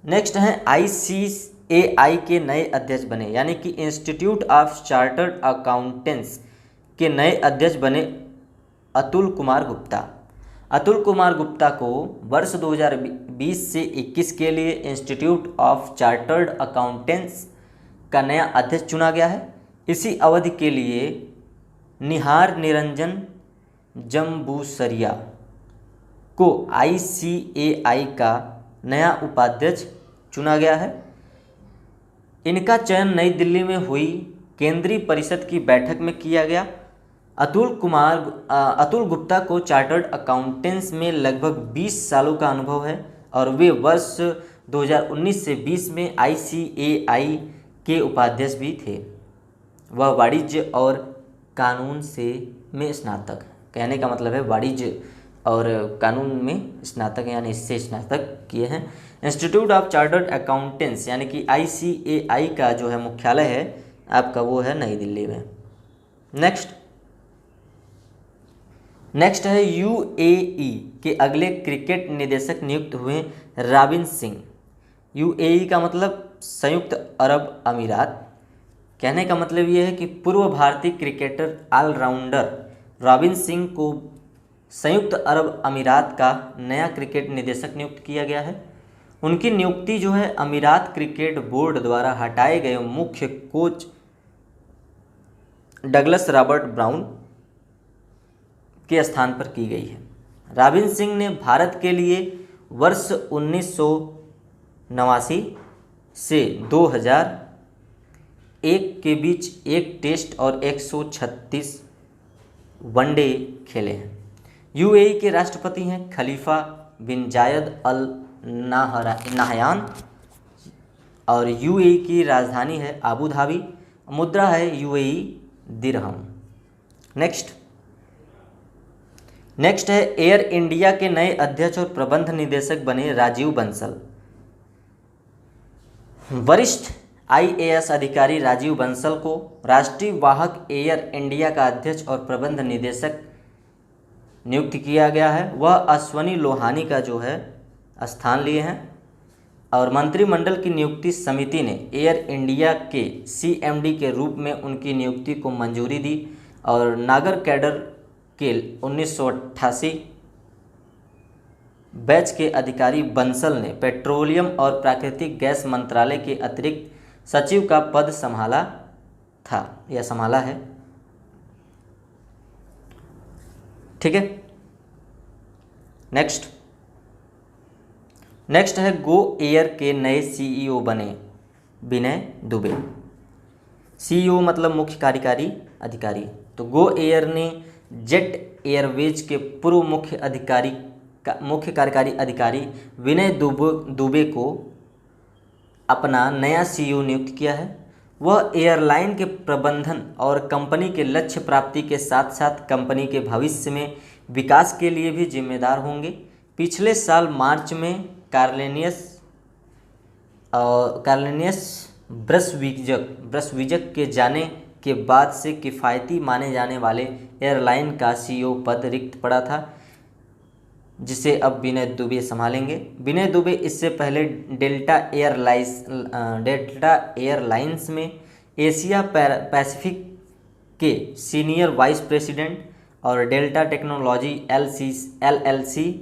S1: नेक्स्ट हैं ICAI के नए अध्यक्ष बने, यानी कि इंस्टीट्यूट ऑफ चार्टर्ड अकाउंटेंट्स के नए अध्यक्ष बने अतुल कुमार गुप्ता। अतुल कुमार गुप्ता को वर्ष 2020 से 21 के लिए इंस्टीट्यूट ऑफ चार्टर्ड अकाउंटेंट्स का नया अध्यक्ष चुना गया है। इसी अवधि के लिए निहार निरंजन जम्बूसरिया को ICAI का नया उपाध्यक्ष चुना गया है। इनका चयन नई दिल्ली में हुई केंद्रीय परिषद की बैठक में किया गया। अतुल गुप्ता को चार्टर्ड अकाउंटेंट्स में लगभग 20 सालों का अनुभव है और वे वर्ष 2019 से 20 में ICAI के उपाध्यक्ष भी थे। वह वाणिज्य और कानून में स्नातक, कहने का मतलब है वाणिज्य और कानून में स्नातक यानी इससे स्नातक किए हैं। इंस्टीट्यूट ऑफ चार्टर्ड अकाउंटेंट्स यानी कि ICAI का जो है मुख्यालय है आपका वो है नई दिल्ली में। नेक्स्ट है UAE के अगले क्रिकेट निदेशक नियुक्त हुए रॉबिन सिंह। यूएई का मतलब संयुक्त अरब अमीरात। कहने का मतलब ये है कि पूर्व भारतीय क्रिकेटर ऑलराउंडर रॉबिन सिंह को संयुक्त अरब अमीरात का नया क्रिकेट निदेशक नियुक्त किया गया है। उनकी नियुक्ति जो है अमीरात क्रिकेट बोर्ड द्वारा हटाए गए मुख्य कोच डगलस रॉबर्ट ब्राउन के स्थान पर की गई है। रॉबिन सिंह ने भारत के लिए वर्ष 1989 से 2001 के बीच एक टेस्ट और 136 वनडे खेले हैं। यूएई के राष्ट्रपति हैं खलीफा बिन जायद अल नाहयान और यूएई की राजधानी है अबू धाबी। मुद्रा है यूएई दिरहम। नेक्स्ट है एयर इंडिया के नए अध्यक्ष और प्रबंध निदेशक बने राजीव बंसल। वरिष्ठ आईएएस अधिकारी राजीव बंसल को राष्ट्रीय वाहक एयर इंडिया का अध्यक्ष और प्रबंध निदेशक नियुक्त किया गया है। वह अश्वनी लोहानी का जो है स्थान लिए हैं और मंत्रिमंडल की नियुक्ति समिति ने एयर इंडिया के सीएमडी के रूप में उनकी नियुक्ति को मंजूरी दी और नागर कैडर के 1988 बैच के अधिकारी बंसल ने पेट्रोलियम और प्राकृतिक गैस मंत्रालय के अतिरिक्त सचिव का पद संभाला था या संभाला है। ठीक है। नेक्स्ट है गो एयर के नए सीईओ बने विनय दुबे। सीईओ मतलब मुख्य कार्यकारी अधिकारी। तो गो एयर ने जेट एयरवेज के पूर्व मुख्य कार्यकारी अधिकारी विनय दुबे को अपना नया सीईओ नियुक्त किया है। वह एयरलाइन के प्रबंधन और कंपनी के लक्ष्य प्राप्ति के साथ साथ कंपनी के भविष्य में विकास के लिए भी जिम्मेदार होंगे। पिछले साल मार्च में कार्लेनियस ब्रसविजक के जाने के बाद से किफ़ायती माने जाने वाले एयरलाइन का सीईओ पद रिक्त पड़ा था, जिसे अब विनय दुबे संभालेंगे। विनय दुबे इससे पहले डेल्टा एयरलाइंस में एशिया पैसिफिक के सीनियर वाइस प्रेसिडेंट और डेल्टा टेक्नोलॉजी एलएलसी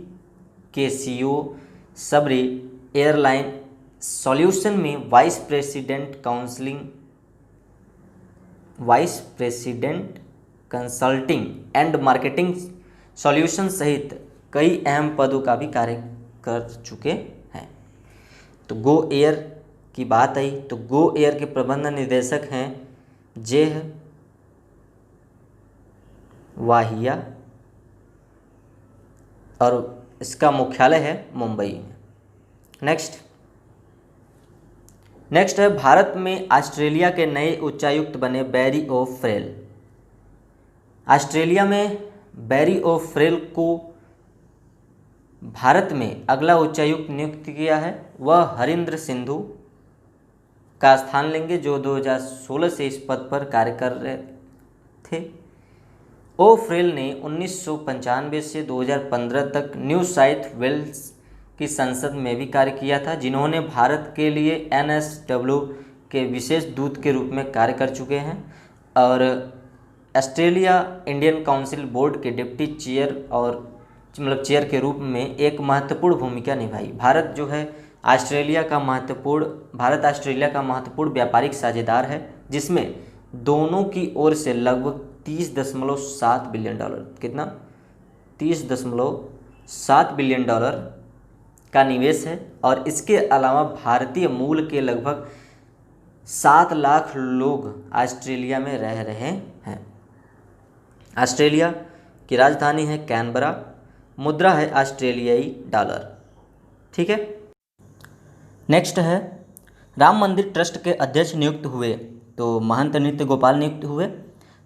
S1: के सीईओ, सबरी एयरलाइन सॉल्यूशन में vice president consulting and marketing solution सहित कई अहम पदों का भी कार्य कर चुके हैं। तो गो एयर की बात आई तो गो एयर के प्रबंध निदेशक हैं जेह वाहिया और इसका मुख्यालय है मुंबई में। नेक्स्ट है भारत में ऑस्ट्रेलिया के नए उच्चायुक्त बने बैरी ओ फ्रेल। ऑस्ट्रेलिया में बैरी ओ फ्रेल को भारत में अगला उच्चायुक्त नियुक्त किया है। वह हरिंद्र सिंधु का स्थान लेंगे जो 2016 से इस पद पर कार्य कर रहे थे। ओ फ्रेल ने 1995 से 2015 तक न्यू साउथ वेल्स की संसद में भी कार्य किया था, जिन्होंने भारत के लिए एनएसडब्ल्यू के विशेष दूत के रूप में कार्य कर चुके हैं और ऑस्ट्रेलिया इंडियन काउंसिल बोर्ड के डिप्टी चेयर के रूप में एक महत्वपूर्ण भूमिका निभाई। भारत ऑस्ट्रेलिया का महत्वपूर्ण व्यापारिक साझेदार है, जिसमें दोनों की ओर से लगभग 30.7 बिलियन डॉलर कितना 30.7 बिलियन डॉलर का निवेश है और इसके अलावा भारतीय मूल के लगभग 7 लाख लोग ऑस्ट्रेलिया में रह रहे हैं। ऑस्ट्रेलिया की राजधानी है कैनबरा। मुद्रा है ऑस्ट्रेलियाई डॉलर। ठीक है। नेक्स्ट है राम मंदिर ट्रस्ट के अध्यक्ष नियुक्त हुए तो महंत नृत्य गोपाल नियुक्त हुए।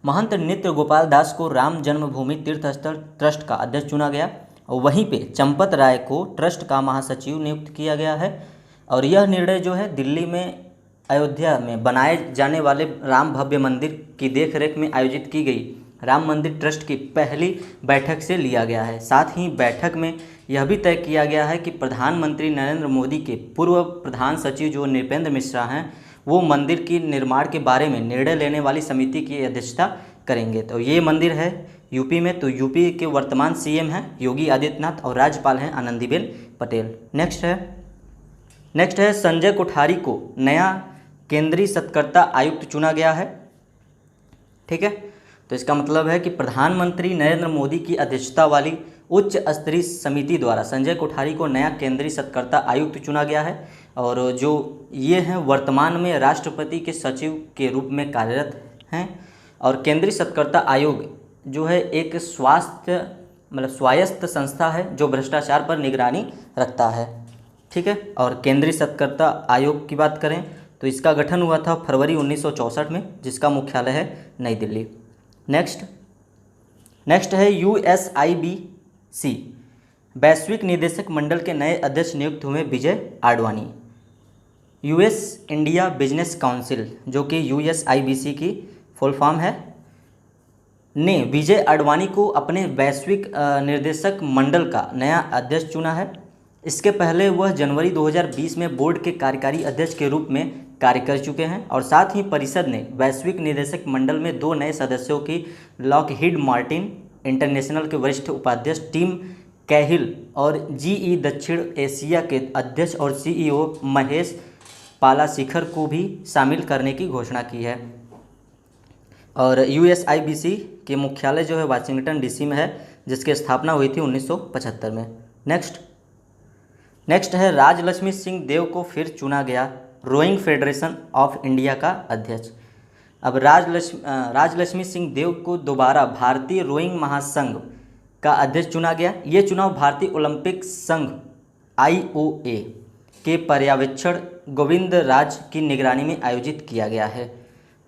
S1: महंत नृत्य गोपाल दास को राम जन्मभूमि तीर्थ स्थल ट्रस्ट का अध्यक्ष चुना गया और वहीं पे चंपत राय को ट्रस्ट का महासचिव नियुक्त किया गया है। और यह निर्णय दिल्ली में अयोध्या में बनाए जाने वाले राम भव्य मंदिर की देखरेख में आयोजित की गई राम मंदिर ट्रस्ट की पहली बैठक से लिया गया है। साथ ही बैठक में यह भी तय किया गया है कि प्रधानमंत्री नरेंद्र मोदी के पूर्व प्रधान सचिव जो नृपेंद्र मिश्रा हैं, वो मंदिर की निर्माण के बारे में निर्णय लेने वाली समिति की अध्यक्षता करेंगे। तो ये मंदिर है यूपी में। तो यूपी के वर्तमान सीएम हैं योगी आदित्यनाथ और राज्यपाल हैं आनंदीबेन पटेल। नेक्स्ट है संजय कोठारी को नया केंद्रीय सत्कर्ता आयुक्त चुना गया है। ठीक है, तो इसका मतलब है कि प्रधानमंत्री नरेंद्र मोदी की अध्यक्षता वाली उच्च स्तरीय समिति द्वारा संजय कोठारी को नया केंद्रीय सत्कर्ता आयुक्त चुना गया है। और जो ये हैं वर्तमान में राष्ट्रपति के सचिव के रूप में कार्यरत हैं। और केंद्रीय सत्कर्ता आयोग जो है एक स्वायत्त संस्था है जो भ्रष्टाचार पर निगरानी रखता है। ठीक है, और केंद्रीय सत्कर्ता आयोग की बात करें तो इसका गठन हुआ था फरवरी 1964 में, जिसका मुख्यालय है नई दिल्ली। नेक्स्ट है USIBC वैश्विक निदेशक मंडल के नए अध्यक्ष नियुक्त हुए Vijay Advani. US India business council जो कि USIBC की फुल फॉर्म है, ने विजय आडवाणी को अपने वैश्विक निर्देशक मंडल का नया अध्यक्ष चुना है। इसके पहले वह जनवरी 2020 में बोर्ड के कार्यकारी अध्यक्ष के रूप में कार्य कर चुके हैं। और साथ ही परिषद ने वैश्विक निदेशक मंडल में 2 नए सदस्यों की लॉकहीड मार्टिन इंटरनेशनल के वरिष्ठ उपाध्यक्ष टिम कैहिल और GE दक्षिण एशिया के अध्यक्ष और CEO महेश पालाशिखर को भी शामिल करने की घोषणा की है। और USIBC के मुख्यालय जो है वाशिंगटन DC में है, जिसकी स्थापना हुई थी 1975 में। नेक्स्ट है राजलक्ष्मी सिंह देव को फिर चुना गया रोइंग फेडरेशन ऑफ इंडिया का अध्यक्ष। अब राजलक्ष्मी सिंह देव को दोबारा भारतीय रोइंग महासंघ का अध्यक्ष चुना गया। ये चुनाव भारतीय ओलंपिक संघ IOA के पर्यवेक्षण गोविंद राज की निगरानी में आयोजित किया गया है।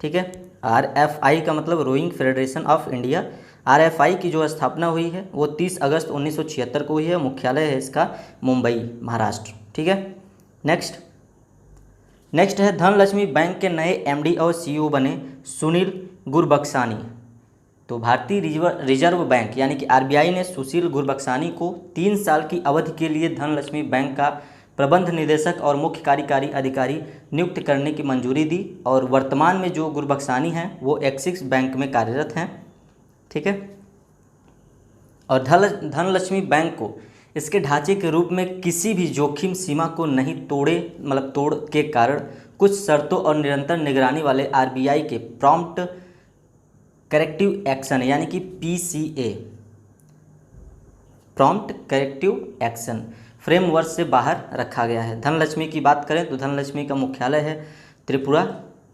S1: ठीक है, RFI का मतलब rowing federation of India. RFI की जो स्थापना हुई है वो 30 अगस्त 1976 को हुई है। मुख्यालय है इसका मुंबई, महाराष्ट्र। ठीक है, नेक्स्ट है धनलक्ष्मी बैंक के नए MD और CEO बने सुनील गुरबक्सानी। तो भारतीय रिजर्व बैंक यानी कि RBI ने सुशील गुरबक्सानी को 3 साल की अवधि के लिए धनलक्ष्मी बैंक का प्रबंध निदेशक और मुख्य कार्यकारी अधिकारी नियुक्त करने की मंजूरी दी। और वर्तमान में जो गुरबक्सानी हैं वो एक्सिस बैंक में कार्यरत हैं। ठीक है, और धनलक्ष्मी बैंक को इसके ढांचे के रूप में किसी भी जोखिम सीमा को नहीं तोड़ के कारण कुछ शर्तों और निरंतर निगरानी वाले RBI के प्रॉम्प्ट करेक्टिव एक्शन यानी कि PCA prompt corrective action framework से बाहर रखा गया है। धनलक्ष्मी की बात करें तो धनलक्ष्मी का मुख्यालय है त्रिपुरा,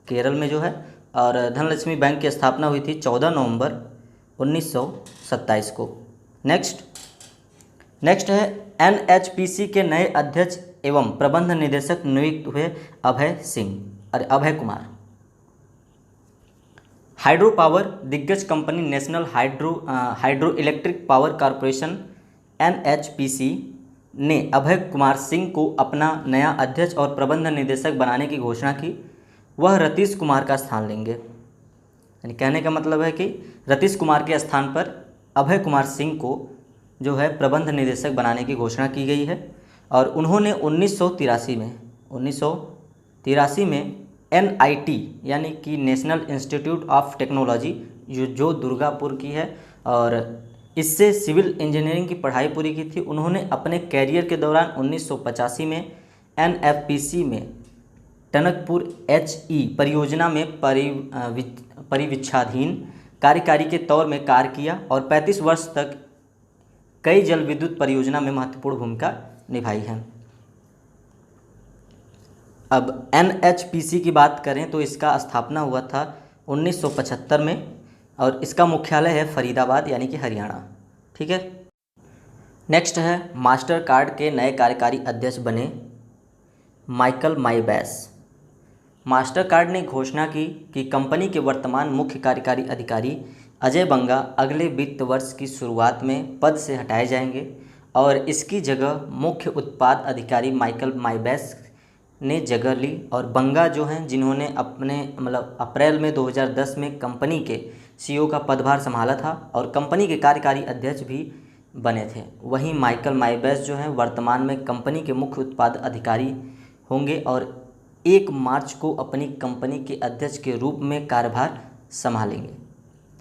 S1: केरल में जो है। और धनलक्ष्मी बैंक की स्थापना हुई थी 14 नवंबर 1927 को। नेक्स्ट है NHPC के नए अध्यक्ष एवं प्रबंध निदेशक नियुक्त हुए अभय कुमार। हाइड्रो पावर दिग्गज company national hydro electric power corporation NHPC ने अभय कुमार सिंह को अपना नया अध्यक्ष और प्रबंध निदेशक बनाने की घोषणा की। वह रतीश कुमार का स्थान लेंगे। यानी कहने का मतलब है कि रतीश कुमार के स्थान पर अभय कुमार सिंह को जो है प्रबंध निदेशक बनाने की घोषणा की गई है। और उन्होंने 1983 में NIT यानी कि नेशनल इंस्टीट्यूट ऑफ टेक्नोलॉजी जो दुर्गापुर की है और इससे सिविल इंजीनियरिंग की पढ़ाई पूरी की थी। उन्होंने अपने कैरियर के दौरान 1985 में NFPC में टनकपुर HE परियोजना में परिवीक्षाधीन कार्यकारी के तौर में कार्य किया और 35 वर्ष तक कई जल विद्युत परियोजना में महत्वपूर्ण भूमिका निभाई है। अब NHPC की बात करें तो इसका स्थापना हुआ था 1975 में और इसका मुख्यालय है फरीदाबाद यानी कि हरियाणा। ठीक है, नेक्स्ट है मास्टर कार्ड के नए कार्यकारी अध्यक्ष बने माइकल माइबैस। मास्टर कार्ड ने घोषणा की कि कंपनी के वर्तमान मुख्य कार्यकारी अधिकारी अजय बंगा अगले वित्त वर्ष की शुरुआत में पद से हटाए जाएंगे और इसकी जगह मुख्य उत्पाद अधिकारी माइकल माइबैस ने जगह ली। और बंगा जो हैं जिन्होंने अपने अप्रैल में 2010 में कंपनी के सीईओ का पदभार संभाला था और कंपनी के कार्यकारी अध्यक्ष भी बने थे। वहीं माइकल माइबैस जो हैं वर्तमान में कंपनी के मुख्य उत्पाद अधिकारी होंगे और 1 मार्च को अपनी कंपनी के अध्यक्ष के रूप में कार्यभार संभालेंगे।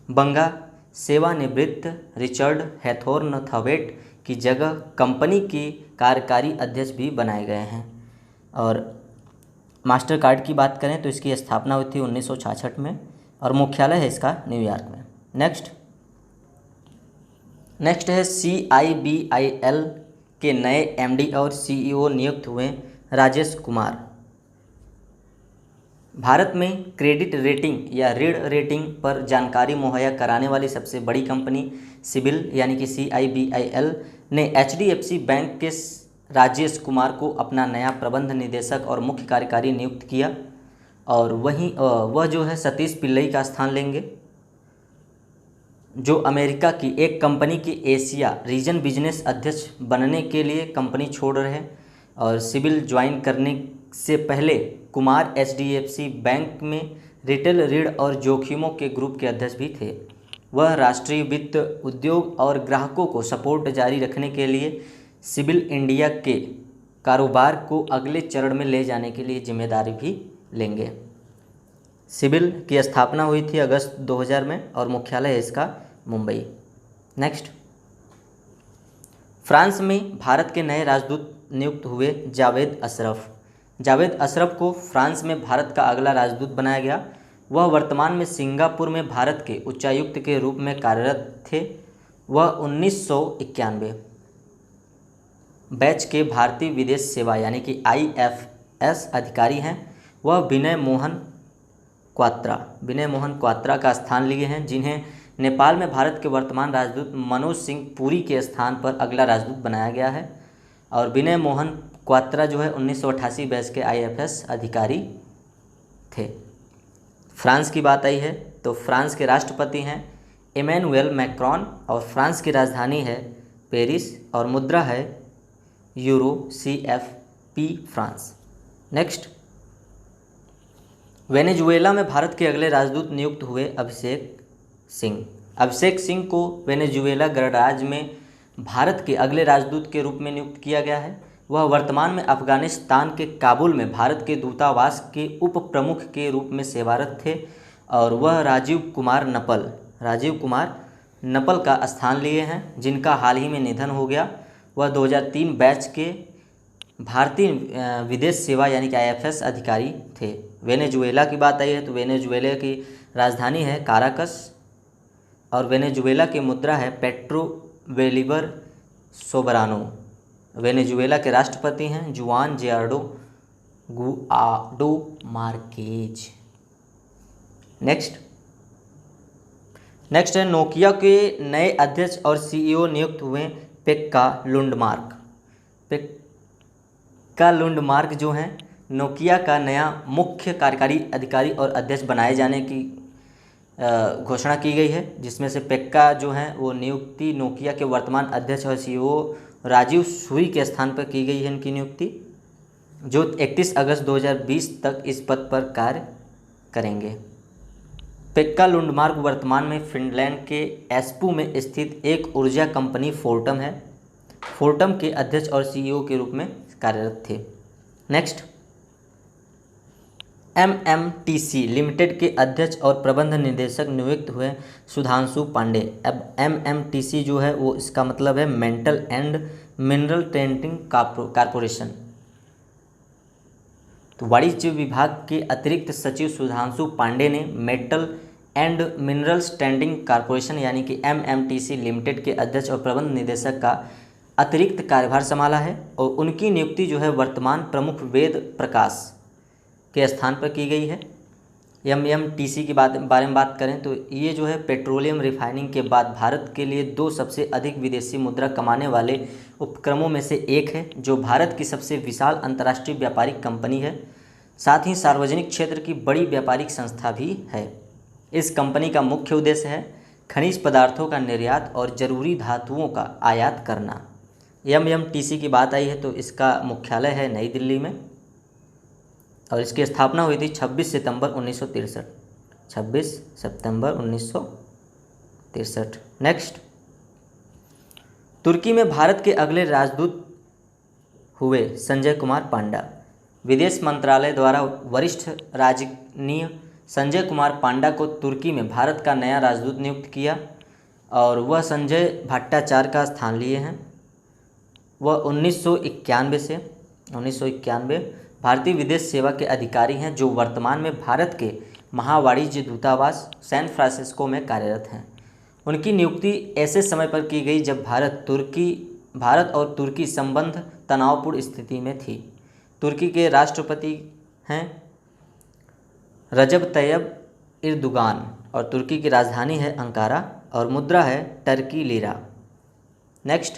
S1: बंगा सेवानिवृत्त रिचर्ड हैथोर्नथवेट की जगह कंपनी के कार्यकारी अध्यक्ष भी बनाए गए हैं। और मास्टर कार्ड की बात करें तो इसकी स्थापना हुई थी 1966 में और मुख्यालय है इसका न्यूयॉर्क में। नेक्स्ट है CIBIL के नए MD और CEO नियुक्त हुए राजेश कुमार। भारत में क्रेडिट रेटिंग या ऋण रेटिंग पर जानकारी मुहैया कराने वाली सबसे बड़ी कंपनी सिबिल यानी कि CIBIL ने HDFC बैंक के राजेश कुमार को अपना नया प्रबंध निदेशक और मुख्य कार्यकारी नियुक्त किया और वह जो है सतीश पिल्लई का स्थान लेंगे, जो अमेरिका की एक कंपनी के एशिया रीजन बिजनेस अध्यक्ष बनने के लिए कंपनी छोड़ रहे हैं। और सिबिल ज्वाइन करने से पहले कुमार HDFC बैंक में रिटेल ऋण और जोखिमों के ग्रुप के अध्यक्ष भी थे। वह राष्ट्रीय वित्त उद्योग और ग्राहकों को सपोर्ट जारी रखने के लिए सिबिल इंडिया के कारोबार को अगले चरण में ले जाने के लिए जिम्मेदारी भी लेंगे। सिबिल की स्थापना हुई थी अगस्त 2000 में और मुख्यालय है इसका मुंबई। नेक्स्ट, फ्रांस में भारत के नए राजदूत नियुक्त हुए जावेद अशरफ। जावेद अशरफ को फ्रांस में भारत का अगला राजदूत बनाया गया। वह वर्तमान में सिंगापुर में भारत के उच्चायुक्त के रूप में कार्यरत थे। वह 1991 बैच के भारतीय विदेश सेवा यानी कि IFS अधिकारी हैं। वह विनय मोहन क्वात्रा का स्थान लिए हैं, जिन्हें नेपाल में भारत के वर्तमान राजदूत मनोज सिंह पुरी के स्थान पर अगला राजदूत बनाया गया है। और विनय मोहन क्वात्रा जो है 1988 बैच के IFS अधिकारी थे। फ्रांस की बात आई है तो फ्रांस के राष्ट्रपति हैं इमैनुएल मैक्रोन और फ्रांस की राजधानी है पेरिस और मुद्रा है euro CFP France. Next, Venezuela में भारत के अगले राजदूत नियुक्त हुए अभिषेक सिंह को वेनेजुएला गणराज्य में भारत के अगले राजदूत के रूप में नियुक्त किया गया है। वह वर्तमान में अफगानिस्तान के काबुल में भारत के दूतावास के उप प्रमुख के रूप में सेवारत थे और वह राजीव कुमार नपल का स्थान लिए हैं, जिनका हाल ही में निधन हो गया। वह 2003 बैच के भारतीय विदेश सेवा यानी कि IFS अधिकारी थे। वेनेजुएला की बात आई है तो वेनेजुएला की राजधानी है काराकस और वेनेजुएला की मुद्रा है पेट्रो वेलिबर सोबरानो। वेनेजुएला के राष्ट्रपति हैं जुआन जियार्डो गुआडो मार्केज। नेक्स्ट है नोकिया के नए अध्यक्ष और CEO नियुक्त हुए पेक्का लुंडमार्क जो हैं नोकिया का नया मुख्य कार्यकारी अधिकारी और अध्यक्ष बनाए जाने की घोषणा की गई है, जिसमें से पेक्का जो हैं वो नियुक्ति नोकिया के वर्तमान अध्यक्ष और CEO राजीव सुई के स्थान पर की गई है। इनकी नियुक्ति जो 31 अगस्त 2020 तक इस पद पर कार्य करेंगे। पेक्का लुंडमार्क वर्तमान में फिनलैंड के एस्पू में स्थित एक ऊर्जा कंपनी फोर्टम के अध्यक्ष और CEO के रूप में कार्यरत थे। नेक्स्ट, MMTC लिमिटेड के अध्यक्ष और प्रबंध निदेशक नियुक्त हुए सुधांशु पांडे। अब MMTC जो है वो इसका मतलब है metal and mineral trading corporation. तो वाणिज्य विभाग के अतिरिक्त सचिव सुधांशु पांडे ने metal and minerals trading corporation यानी कि MMTC लिमिटेड के अध्यक्ष और प्रबंध निदेशक का अतिरिक्त कार्यभार संभाला है और उनकी नियुक्ति जो है वर्तमान प्रमुख वेद प्रकाश के स्थान पर की गई है। MMTC की बारे में बात करें तो ये जो है पेट्रोलियम रिफाइनिंग के बाद भारत के लिए 2 सबसे अधिक विदेशी मुद्रा कमाने वाले उपक्रमों में से एक है, जो भारत की सबसे विशाल अंतर्राष्ट्रीय व्यापारिक कंपनी है। साथ ही सार्वजनिक क्षेत्र की बड़ी व्यापारिक संस्था भी है। इस कंपनी का मुख्य उद्देश्य है खनिज पदार्थों का निर्यात और जरूरी धातुओं का आयात करना। MMTC की बात आई है तो इसका मुख्यालय है नई दिल्ली में और इसकी स्थापना हुई थी 26 सितंबर 1963। 63। नेक्स्ट, तुर्की में भारत के अगले राजदूत हुए संजय कुमार पांडा। विदेश मंत्रालय द्वारा वरिष्ठ राजनयिक संजय कुमार पांडा को तुर्की में भारत का नया राजदूत नियुक्त किया और वह संजय भट्टाचार्य का स्थान लिए हैं। वह 1991 भारतीय विदेश सेवा के अधिकारी हैं जो वर्तमान में भारत के महावाणिज्य दूतावास सैन फ्रांसिस्को में कार्यरत हैं। उनकी नियुक्ति ऐसे समय पर की गई जब भारत और तुर्की संबंध तनावपूर्ण स्थिति में थी। तुर्की के राष्ट्रपति हैं रजब तैयब एर्दोगान और तुर्की की राजधानी है अंकारा और मुद्रा है टर्की लीरा। नेक्स्ट,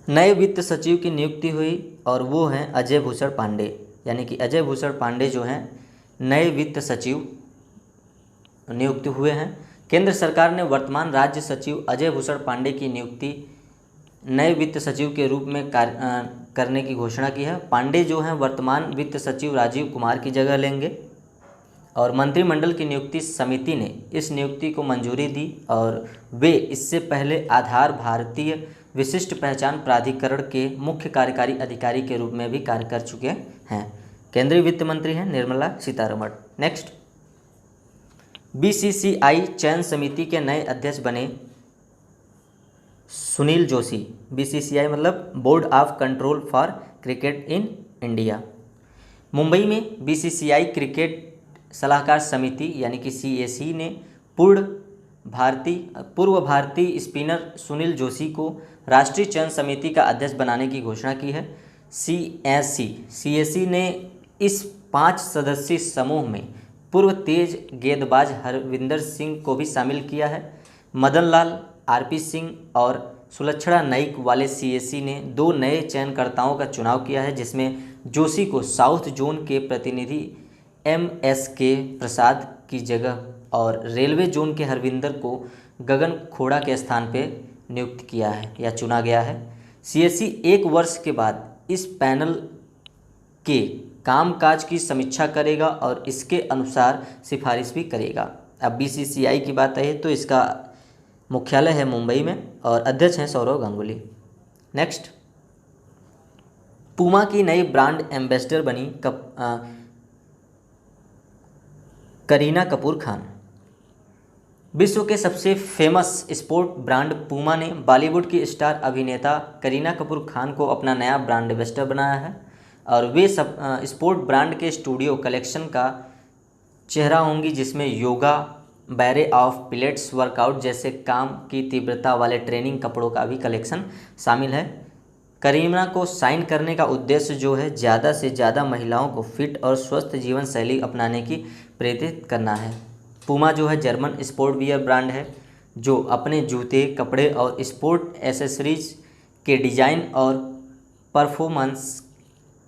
S1: नए वित्त सचिव की नियुक्ति हुई और वो हैं अजय भूषण पांडे, यानी कि अजय भूषण पांडे जो हैं नए वित्त सचिव नियुक्त हुए हैं। केंद्र सरकार ने वर्तमान राज्य सचिव अजय भूषण पांडे की नियुक्ति नए वित्त सचिव के रूप में करने की घोषणा की है। पांडे जो हैं वर्तमान वित्त सचिव राजीव कुमार की जगह लेंगे और मंत्रिमंडल की नियुक्ति समिति ने इस नियुक्ति को मंजूरी दी और वे इससे पहले आधार भारतीय विशिष्ट पहचान प्राधिकरण के मुख्य कार्यकारी अधिकारी के रूप में भी कार्य कर चुके हैं। केंद्रीय वित्त मंत्री हैं निर्मला सीतारमण। नेक्स्ट, बीसीसीआई चयन समिति के नए अध्यक्ष बने सुनील जोशी। बीसीसीआई मतलब board of control for cricket in India. Mumbai में बीसीसीआई क्रिकेट सलाहकार समिति यानी कि सीएसी ने पूर्व भारतीय स्पिनर सुनील जोशी को राष्ट्रीय चयन समिति का अध्यक्ष बनाने की घोषणा की है। सीएसी ने इस 5 सदस्यीय समूह में पूर्व तेज गेंदबाज हरविंदर सिंह को भी शामिल किया है। मदन लाल, आरपी सिंह और सुलक्षणा नाइक वाले सीएसी ने 2 नए चयनकर्ताओं का चुनाव किया है, जिसमें जोशी को साउथ जोन के प्रतिनिधि MSK प्रसाद की जगह और रेलवे जोन के हरविंदर को गगन खोड़ा के स्थान पर नियुक्त किया है या चुना गया है। सीएसी 1 वर्ष के बाद इस पैनल के कामकाज की समीक्षा करेगा और इसके अनुसार सिफारिश भी करेगा। अब बीसीसीआई की बात है तो इसका मुख्यालय है मुंबई में और अध्यक्ष हैं सौरव गांगुली। नेक्स्ट, पूमा की नई ब्रांड एम्बेसडर बनी करीना कपूर खान। विश्व के सबसे फेमस स्पोर्ट ब्रांड पूमा ने बॉलीवुड की स्टार अभिनेता करीना कपूर खान को अपना नया ब्रांड एम्बेसडर बनाया है और वे सब स्पोर्ट ब्रांड के स्टूडियो कलेक्शन का चेहरा होंगी, जिसमें योगा, बैरे ऑफ पिलेट्स वर्कआउट जैसे काम की तीव्रता वाले ट्रेनिंग कपड़ों का भी कलेक्शन शामिल है। करीना को साइन करने का उद्देश्य जो है ज़्यादा से ज़्यादा महिलाओं को फिट और स्वस्थ जीवन शैली अपनाने की प्रेरित करना है। पूमा जो है जर्मन स्पोर्ट वियर ब्रांड है जो अपने जूते, कपड़े और स्पोर्ट एसेसरीज के डिज़ाइन और परफॉर्मेंस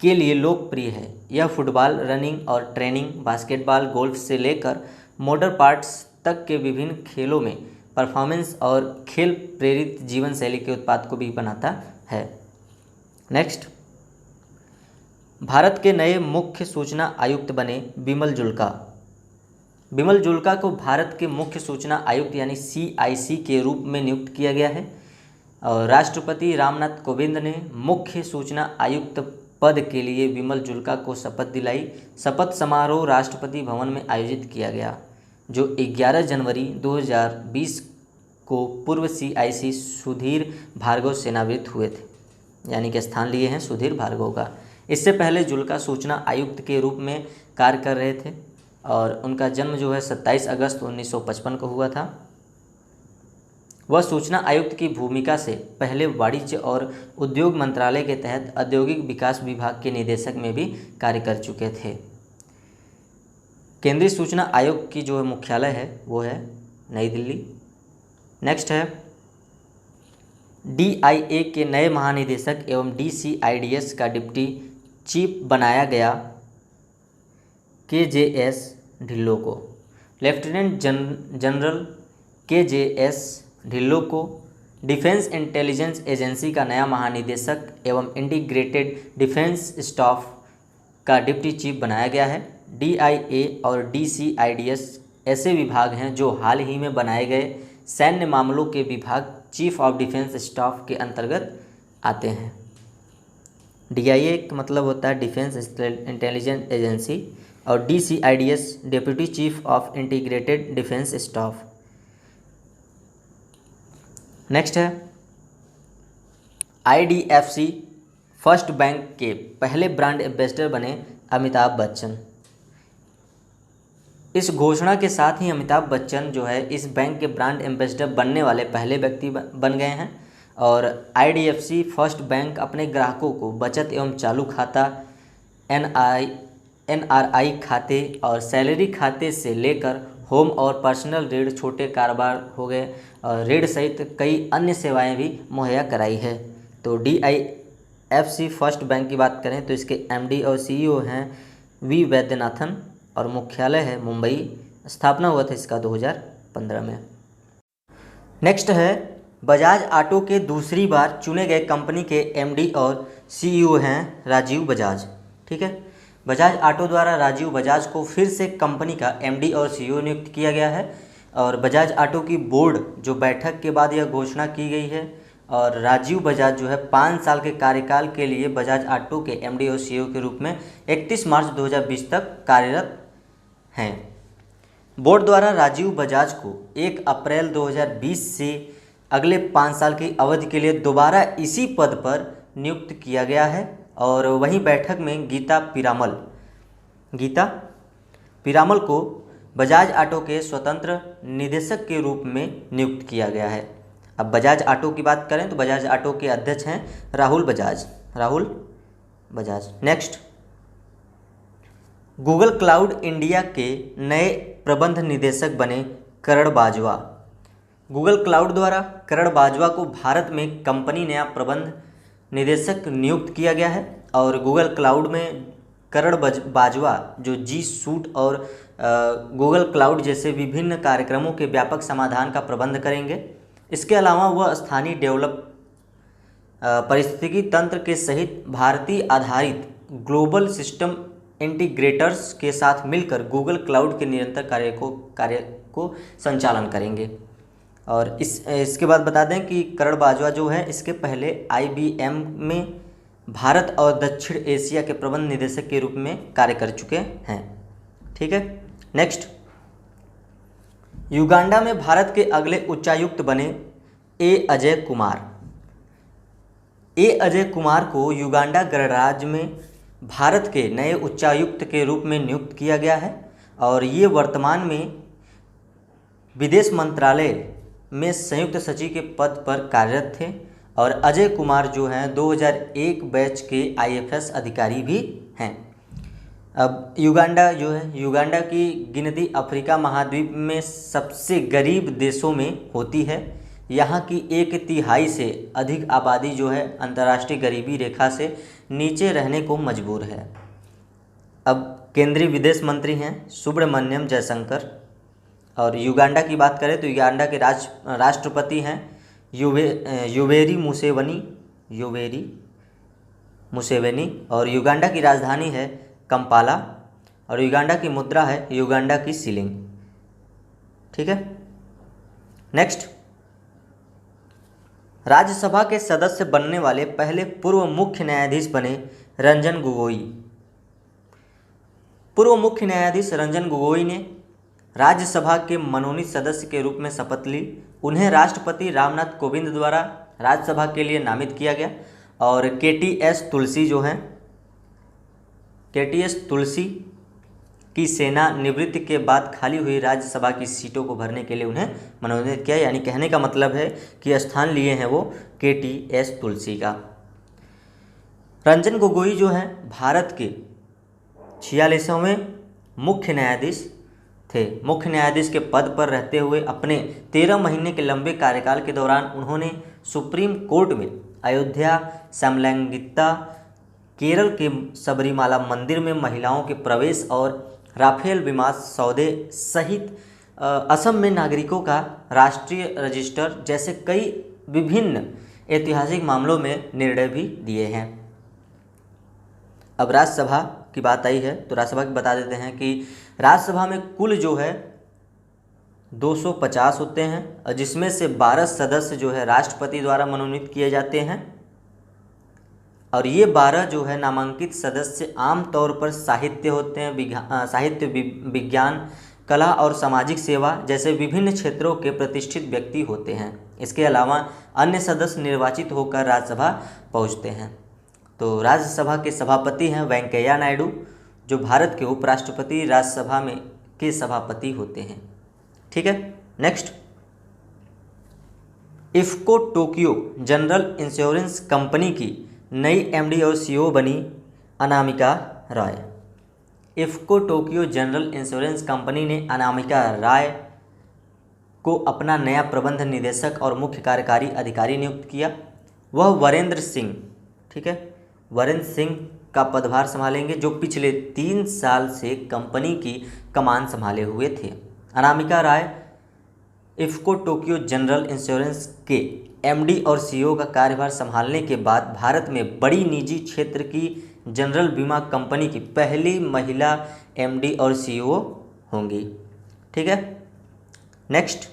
S1: के लिए लोकप्रिय है। यह फुटबॉल, रनिंग और ट्रेनिंग, बास्केटबॉल, गोल्फ से लेकर मोटर पार्ट्स तक के विभिन्न खेलों में परफॉर्मेंस और खेल प्रेरित जीवन शैली के उत्पाद को भी बनाता है। नेक्स्ट, भारत के नए मुख्य सूचना आयुक्त बने बिमल जुल्का। बिमल जुल्का को भारत के मुख्य सूचना आयुक्त यानी CIC के रूप में नियुक्त किया गया है और राष्ट्रपति रामनाथ कोविंद ने मुख्य सूचना आयुक्त पद के लिए बिमल जुल्का को शपथ दिलाई। शपथ समारोह राष्ट्रपति भवन में आयोजित किया गया जो 11 जनवरी 2020 को पूर्व CIC सुधीर भार्गव सेवानिवृत्त हुए थे, यानी कि स्थान लिए हैं सुधीर भार्गव का। इससे पहले जुल्का सूचना आयुक्त के रूप में कार्य कर रहे थे और उनका जन्म जो है 27 अगस्त 1955 को हुआ था। वह सूचना आयुक्त की भूमिका से पहले वाणिज्य और उद्योग मंत्रालय के तहत औद्योगिक विकास विभाग के निदेशक में भी कार्य कर चुके थे। केंद्रीय सूचना आयोग की जो मुख्यालय है वो है नई दिल्ली। नेक्स्ट है, DIA के नए महानिदेशक एवं DCIDS का डिप्टी चीफ बनाया गया KJS ढिल्लों को। लेफ्टिनेंट जनरल KJS ढिल्लों को डिफेंस इंटेलिजेंस एजेंसी का नया महानिदेशक एवं इंटीग्रेटेड डिफेंस स्टाफ का डिप्टी चीफ बनाया गया है। DIA और DCIDS ऐसे विभाग हैं जो हाल ही में बनाए गए सैन्य मामलों के विभाग चीफ ऑफ डिफेंस स्टाफ के अंतर्गत आते हैं। DIA का मतलब होता है डिफेंस इंटेलिजेंस एजेंसी और DCIDS deputy chief of integrated defence staff. Next है IDFC फर्स्ट बैंक के पहले ब्रांड एम्बेसडर बने अमिताभ बच्चन। इस घोषणा के साथ ही अमिताभ बच्चन जो है इस बैंक के ब्रांड एम्बेसडर बनने वाले पहले व्यक्ति बन गए हैं। और IDFC फर्स्ट बैंक अपने ग्राहकों को बचत एवं चालू खाता, NRI खाते और सैलरी खाते से लेकर होम और पर्सनल ऋण, छोटे कारोबार हो गए और ऋण सहित कई अन्य सेवाएं भी मुहैया कराई है। तो DIFC फर्स्ट बैंक की बात करें तो इसके MD और CEO हैं V वैद्यनाथन और मुख्यालय है मुंबई। स्थापना हुआ था इसका 2015 में। नेक्स्ट है बजाज ऑटो के दूसरी बार चुने गए कंपनी के MD और CEO हैं राजीव बजाज। ठीक है, बजाज ऑटो द्वारा राजीव बजाज को फिर से कंपनी का MD और CEO नियुक्त किया गया है। और बजाज ऑटो की बोर्ड जो बैठक के बाद यह घोषणा की गई है। और राजीव बजाज जो है 5 साल के कार्यकाल के लिए बजाज ऑटो के MD और CEO के रूप में 31 मार्च 2020 तक कार्यरत हैं। बोर्ड द्वारा राजीव बजाज को 1 अप्रैल 2020 से अगले 5 साल की अवधि के लिए दोबारा इसी पद पर नियुक्त किया गया है। और वहीं बैठक में गीता पिरामल को बजाज ऑटो के स्वतंत्र निदेशक के रूप में नियुक्त किया गया है। अब बजाज ऑटो की बात करें तो बजाज ऑटो के अध्यक्ष हैं Rahul Bajaj. Next, Google cloud India के नए प्रबंध निदेशक बने करण बाजवा। गूगल क्लाउड द्वारा करण बाजवा को भारत में कंपनी नया प्रबंध निदेशक नियुक्त किया गया है। और गूगल क्लाउड में करण बाजवा जो G Suite और गूगल क्लाउड जैसे विभिन्न कार्यक्रमों के व्यापक समाधान का प्रबंध करेंगे। इसके अलावा वह स्थानीय पारिस्थितिकी तंत्र के सहित भारतीय आधारित ग्लोबल सिस्टम इंटीग्रेटर्स के साथ मिलकर गूगल क्लाउड के निरंतर कार्य को संचालन करेंगे। और इसके बाद बता दें कि करण बाजवा जो है इसके पहले IBM में भारत और दक्षिण एशिया के प्रबंध निदेशक के रूप में कार्य कर चुके हैं। ठीक है, नेक्स्ट, युगांडा में भारत के अगले उच्चायुक्त बने अजय कुमार को युगांडा गणराज्य में भारत के नए उच्चायुक्त के रूप में नियुक्त किया गया है। और ये वर्तमान में विदेश मंत्रालय में संयुक्त सचिव के पद पर कार्यरत थे। और अजय कुमार जो हैं 2001 बैच के IFS अधिकारी भी हैं। अब युगांडा की गिनती अफ्रीका महाद्वीप में सबसे गरीब देशों में होती है। यहाँ की 1/3 से अधिक आबादी जो है अंतर्राष्ट्रीय गरीबी रेखा से नीचे रहने को मजबूर है। अब केंद्रीय विदेश मंत्री हैं सुब्रमण्यम जयशंकर। और युगांडा की बात करें तो युगांडा के राष्ट्रपति हैं योवेरी मुसेवेनी। और युगांडा की राजधानी है कंपाला। और युगांडा की मुद्रा है युगांडा की शिलिंग। ठीक है, नेक्स्ट, राज्यसभा के सदस्य बनने वाले पहले पूर्व मुख्य न्यायाधीश बने रंजन गोगोई। पूर्व मुख्य न्यायाधीश रंजन गोगोई ने राज्यसभा के मनोनीत सदस्य के रूप में शपथ ली। उन्हें राष्ट्रपति रामनाथ कोविंद द्वारा राज्यसभा के लिए नामित किया गया। और KTS तुलसी की सेना निवृत्ति के बाद खाली हुई राज्यसभा की सीटों को भरने के लिए उन्हें मनोनीत किया। यानी कहने का मतलब है कि स्थान लिए हैं वो KTS तुलसी का। रंजन गोगोई जो हैं भारत के 46वें मुख्य न्यायाधीश थे। मुख्य न्यायाधीश के पद पर रहते हुए अपने 13 महीने के लंबे कार्यकाल के दौरान उन्होंने सुप्रीम कोर्ट में अयोध्या, समलैंगिकता, केरल के सबरीमाला मंदिर में महिलाओं के प्रवेश और राफेल विमान सौदे सहित असम में नागरिकों का राष्ट्रीय रजिस्टर जैसे कई विभिन्न ऐतिहासिक मामलों में निर्णय भी दिए हैं। अब राज्यसभा की बात आई है तो राज्यसभा की बता देते हैं कि राज्यसभा में कुल जो है 250 होते हैं, और जिसमें से 12 सदस्य जो है राष्ट्रपति द्वारा मनोनीत किए जाते हैं। और ये 12 जो है नामांकित सदस्य आमतौर पर साहित्य होते हैं, साहित्य, विज्ञान, कला और सामाजिक सेवा जैसे विभिन्न क्षेत्रों के प्रतिष्ठित व्यक्ति होते हैं। इसके अलावा अन्य सदस्य निर्वाचित होकर राज्यसभा पहुंचते हैं। तो राज्यसभा के सभापति हैं वेंकैया नायडू, जो भारत के उपराष्ट्रपति राज्यसभा में के सभापति होते हैं। ठीक है, next, IFFCO Tokyo general insurance company की नई एमडी और सीईओ बनी Anamika Roy. IFFCO Tokyo general insurance company ने अनामिका रॉय को अपना नया प्रबंध निदेशक और मुख्य कार्यकारी अधिकारी नियुक्त किया। वह वरेंद्र सिंह, ठीक है, वरेंद्र सिंह का पदभार संभालेंगे, जो पिछले 3 साल से कंपनी की कमान संभाले हुए थे। Anamika Roy IFFCO Tokyo general insurance के एमडी और सीईओ का कार्यभार संभालने के बाद भारत में बड़ी निजी क्षेत्र की जनरल बीमा कंपनी की पहली महिला एमडी और सीईओ होंगी। ठीक है, नेक्स्ट,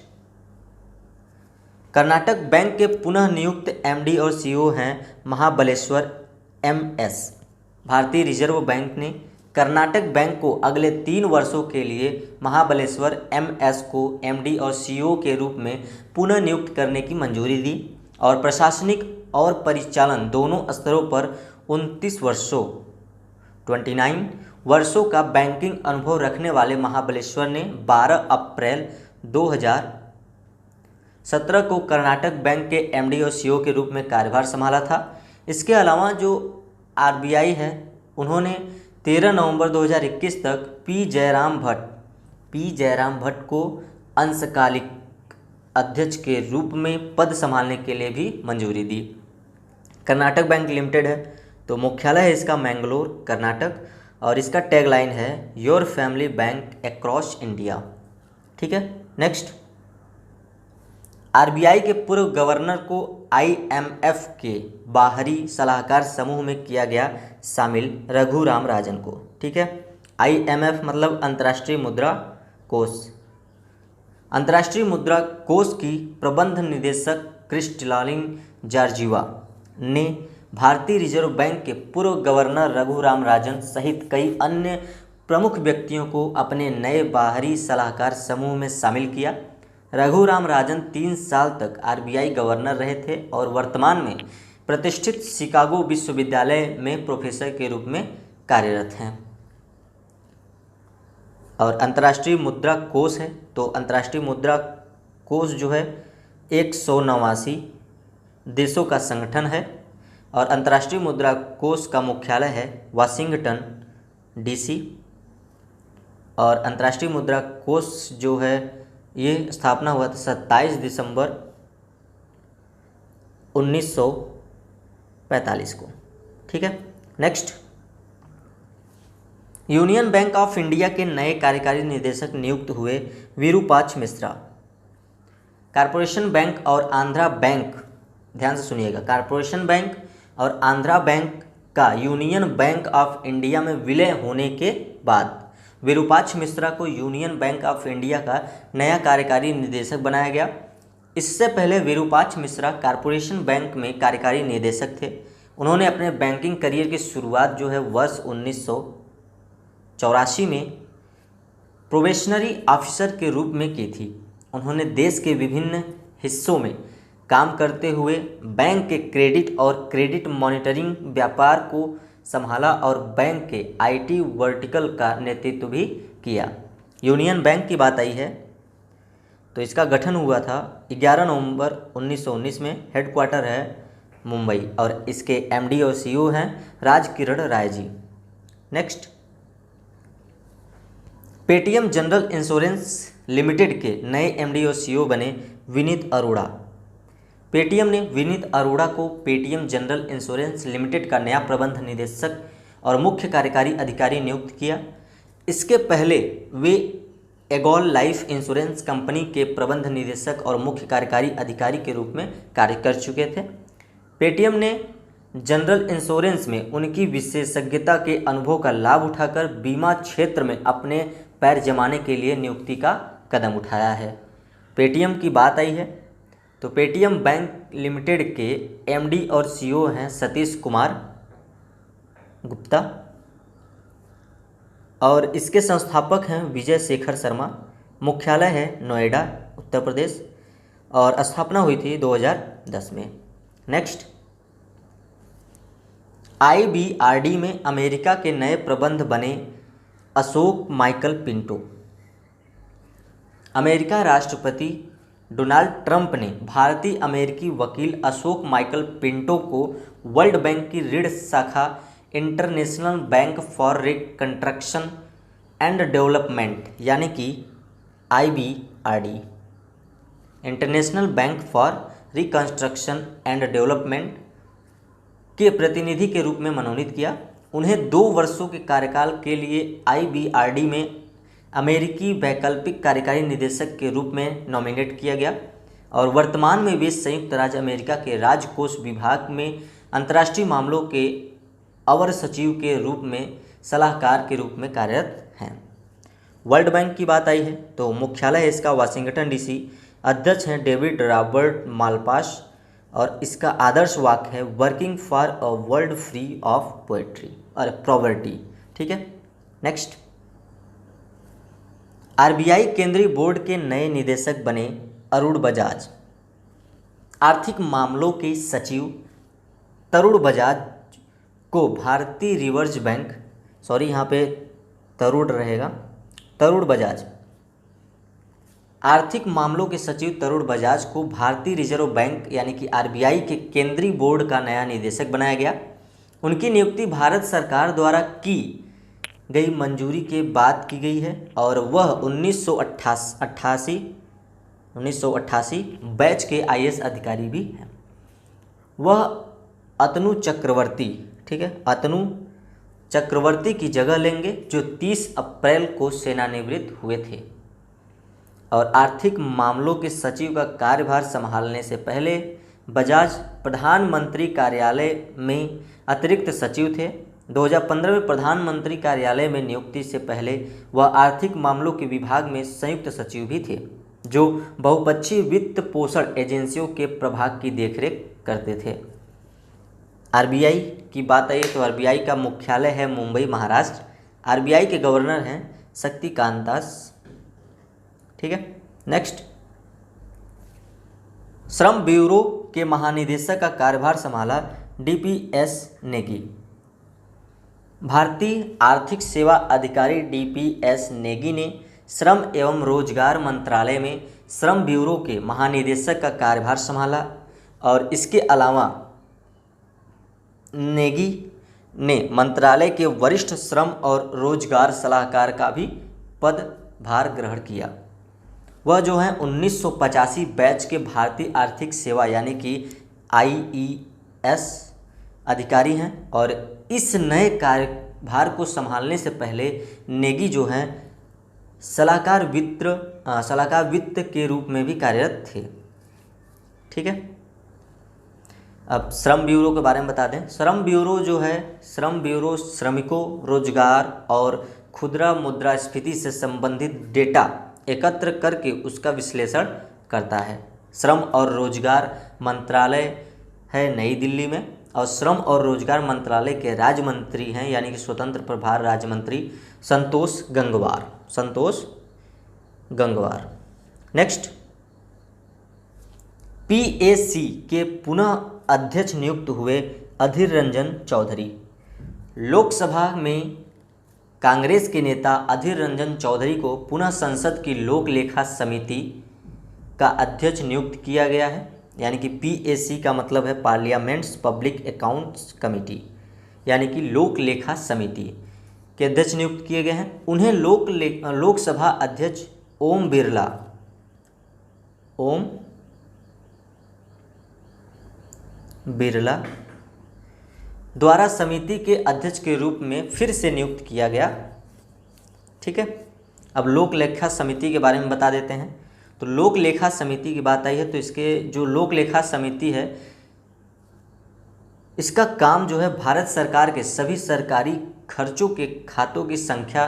S1: कर्नाटक बैंक के पुनः नियुक्त एमडी और सीईओ हैं महाबलेश्वर एमएस। भारतीय रिजर्व बैंक ने कर्नाटक बैंक को अगले 3 वर्षों के लिए महाबलेश्वर एमएस को एमडी और सीईओ के रूप में पुनः नियुक्त करने की मंजूरी दी, और प्रशासनिक और परिचालन दोनों स्तरों पर 29 वर्षों का बैंकिंग अनुभव रखने वाले महाबलेश्वर ने 12 अप्रैल 2017 को कर्नाटक बैंक के एमडी और सीईओ के रूप में कार्यभार संभाला था। इसके अलावा जो आरबीआई है, उन्होंने 13 नवंबर 2021 तक पी जयराम भट्ट को अंशकालिक अध्यक्ष के रूप में पद संभालने के लिए भी मंजूरी दी। कर्नाटक बैंक लिमिटेड है, तो मुख्यालय है इसका मैंगलोर, कर्नाटक, और इसका टैगलाइन है your family bank across India. ठीक है, नेक्स्ट, आरबीआई के पूर्व गवर्नर को आईएमएफ के बाहरी सलाहकार समूह में किया गया शामिल रघुराम राजन को। ठीक है, आईएमएफ मतलब अंतर्राष्ट्रीय मुद्रा कोष। अंतर्राष्ट्रीय मुद्रा कोष की प्रबंध निदेशक क्रिस्टलाइन जॉर्जिवा ने भारतीय रिजर्व बैंक के पूर्व गवर्नर रघुराम राजन सहित कई अन्य प्रमुख व्यक्तियों को अपने नए बाहरी सलाहकार समूह में शामिल किया। रघुराम राजन 3 साल तक आरबीआई गवर्नर रहे थे और वर्तमान में प्रतिष्ठित शिकागो विश्वविद्यालय में प्रोफेसर के रूप में कार्यरत हैं। और अंतर्राष्ट्रीय मुद्रा कोष है, तो अंतर्राष्ट्रीय मुद्रा कोष जो है 189 देशों का संगठन है, और अंतर्राष्ट्रीय मुद्रा कोष का मुख्यालय है वाशिंगटन डीसी। और अंतर्राष्ट्रीय मुद्रा कोष जो है ये स्थापना हुआ था 27 दिसंबर 1945 को। ठीक है, next, union bank of India के नए कार्यकारी निदेशक नियुक्त हुए विरूपाक्ष मिश्रा। कॉरपोरेशन बैंक और आंध्रा बैंक, ध्यान से सुनिएगा, कॉरपोरेशन बैंक और आंध्रा बैंक का यूनियन बैंक ऑफ इंडिया में विलय होने के बाद विरूपाक्ष मिश्रा को यूनियन बैंक ऑफ इंडिया का नया कार्यकारी निदेशक बनाया गया। इससे पहले विरूपाक्ष मिश्रा कॉरपोरेशन बैंक में कार्यकारी निदेशक थे। उन्होंने अपने बैंकिंग करियर की शुरुआत जो है वर्ष 1984 में प्रोबेशनरी ऑफिसर के रूप में की थी। उन्होंने देश के विभिन्न हिस्सों में काम करते हुए बैंक के क्रेडिट और क्रेडिट मॉनिटरिंग व्यापार को संभाला और बैंक के आईटी वर्टिकल का नेतृत्व भी किया। यूनियन बैंक की बात आई है तो इसका गठन हुआ था 11 नवंबर 1919 में। हेडक्वार्टर है मुंबई और इसके एमडी और सीईओ हैं Rajkiran Rai ji. Next, Paytm general insurance limited के नए एमडी और सीईओ बने विनीत अरोड़ा। पेटीएम ने विनीत अरोड़ा को पेटीएम जनरल इंश्योरेंस लिमिटेड का नया प्रबंध निदेशक और मुख्य कार्यकारी अधिकारी नियुक्त किया। इसके पहले वे एगोल लाइफ इंश्योरेंस कंपनी के प्रबंध निदेशक और मुख्य कार्यकारी अधिकारी के रूप में कार्य कर चुके थे। पेटीएम ने जनरल इंश्योरेंस में उनकी विशेषज्ञता के अनुभव का लाभ उठाकर बीमा क्षेत्र में अपने पैर जमाने के लिए नियुक्ति का कदम उठाया है। पेटीएम की बात आई है तो पेटीएम बैंक लिमिटेड के एमडी और सीईओ हैं सतीश कुमार गुप्ता और इसके संस्थापक हैं विजय शेखर शर्मा। मुख्यालय है नोएडा उत्तर प्रदेश और स्थापना हुई थी 2010 में। नेक्स्ट, आईबीआरडी में अमेरिका के नए प्रबंध बने अशोक माइकल पिंटो। अमेरिका राष्ट्रपति डोनाल्ड ट्रंप ने भारतीय अमेरिकी वकील अशोक माइकल पिंटो को वर्ल्ड बैंक की ऋण शाखा international bank for reconstruction and development यानी कि IBRD international bank for reconstruction and development के प्रतिनिधि के रूप में मनोनीत किया। उन्हें 2 वर्षों के कार्यकाल के लिए आईबीआरडी में अमेरिकी वैकल्पिक कार्यकारी निदेशक के रूप में नॉमिनेट किया गया और वर्तमान में वे संयुक्त राज्य अमेरिका के राजकोष विभाग में अंतर्राष्ट्रीय मामलों के अवर सचिव के रूप में सलाहकार के रूप में कार्यरत हैं। वर्ल्ड बैंक की बात आई है तो मुख्यालय है इसका वाशिंगटन डीसी। अध्यक्ष हैं डेविड रॉबर्ट मालपास और इसका आदर्श वाक्य है working for a world free of poetry और प्रॉवर्टी। ठीक है। नेक्स्ट, आरबीआई केंद्रीय बोर्ड के नए निदेशक बने अरुण बजाज। आर्थिक मामलों के सचिव तरुण बजाज को भारतीय रिजर्व बैंक यहाँ पे तरुण रहेगा, तरुण बजाज। आर्थिक मामलों के सचिव तरुण बजाज को भारतीय रिजर्व बैंक यानी कि आरबीआई के केंद्रीय बोर्ड का नया निदेशक बनाया गया। उनकी नियुक्ति भारत सरकार द्वारा की गई मंजूरी के बाद की गई है और वह 1988 बैच के आईएएस अधिकारी भी हैं। वह अतनु चक्रवर्ती, ठीक है, अतनु चक्रवर्ती की जगह लेंगे जो 30 अप्रैल को सेवानिवृत्त हुए थे और आर्थिक मामलों के सचिव का कार्यभार संभालने से पहले बजाज प्रधानमंत्री कार्यालय में अतिरिक्त सचिव थे। 2015 में प्रधानमंत्री कार्यालय में नियुक्ति से पहले वह आर्थिक मामलों के विभाग में संयुक्त सचिव भी थे जो बहुपक्षीय वित्त पोषण एजेंसियों के प्रभाग की देखरेख करते थे। आरबीआई की बात आई तो आरबीआई का मुख्यालय है मुंबई महाराष्ट्र। आरबीआई के गवर्नर हैं शक्तिकांत दास। ठीक है। नेक्स्ट, श्रम ब्यूरो के महानिदेशक का कार्यभार संभाला डीपीएस नेगी। भारतीय आर्थिक सेवा अधिकारी डीपीएस नेगी ने श्रम एवं रोजगार मंत्रालय में श्रम ब्यूरो के महानिदेशक का कार्यभार संभाला और इसके अलावा नेगी ने मंत्रालय के वरिष्ठ श्रम और रोजगार सलाहकार का भी पदभार ग्रहण किया। वह जो है 1985 बैच के भारतीय आर्थिक सेवा यानी कि आईईएस अधिकारी हैं और इस नए कार्यभार को संभालने से पहले नेगी जो हैं सलाहकार वित्त के रूप में भी कार्यरत थे। ठीक है। अब श्रम ब्यूरो के बारे में बता दें। श्रम ब्यूरो जो है, श्रम ब्यूरो श्रमिकों, रोजगार और खुदरा मुद्रास्फीति से संबंधित डेटा एकत्र करके उसका विश्लेषण करता है। श्रम और रोजगार मंत्रालय है नई दिल्ली में और श्रम और रोजगार मंत्रालय के राज्य मंत्री हैं यानी कि स्वतंत्र प्रभार राज्य मंत्री संतोष गंगवार। नेक्स्ट, पीएसी के पुनः अध्यक्ष नियुक्त हुए अधीर रंजन चौधरी। लोकसभा में कांग्रेस के नेता अधीर रंजन चौधरी को पुनः संसद की लोक लेखा समिति का अध्यक्ष नियुक्त किया गया है यानी कि पीएसी का मतलब है पार्लियामेंट्स पब्लिक अकाउंट्स कमेटी यानी कि लोक लेखा समिति के अध्यक्ष नियुक्त किए गए हैं। उन्हें लोकसभा अध्यक्ष ओम बिरला द्वारा समिति के अध्यक्ष के रूप में फिर से नियुक्त किया गया। ठीक है। अब लोक लेखा समिति के बारे में बता देते हैं। तो लोक लेखा समिति की बात आई है तो इसके जो लोक लेखा समिति है इसका काम जो है भारत सरकार के सभी सरकारी खर्चों के खातों की संख्या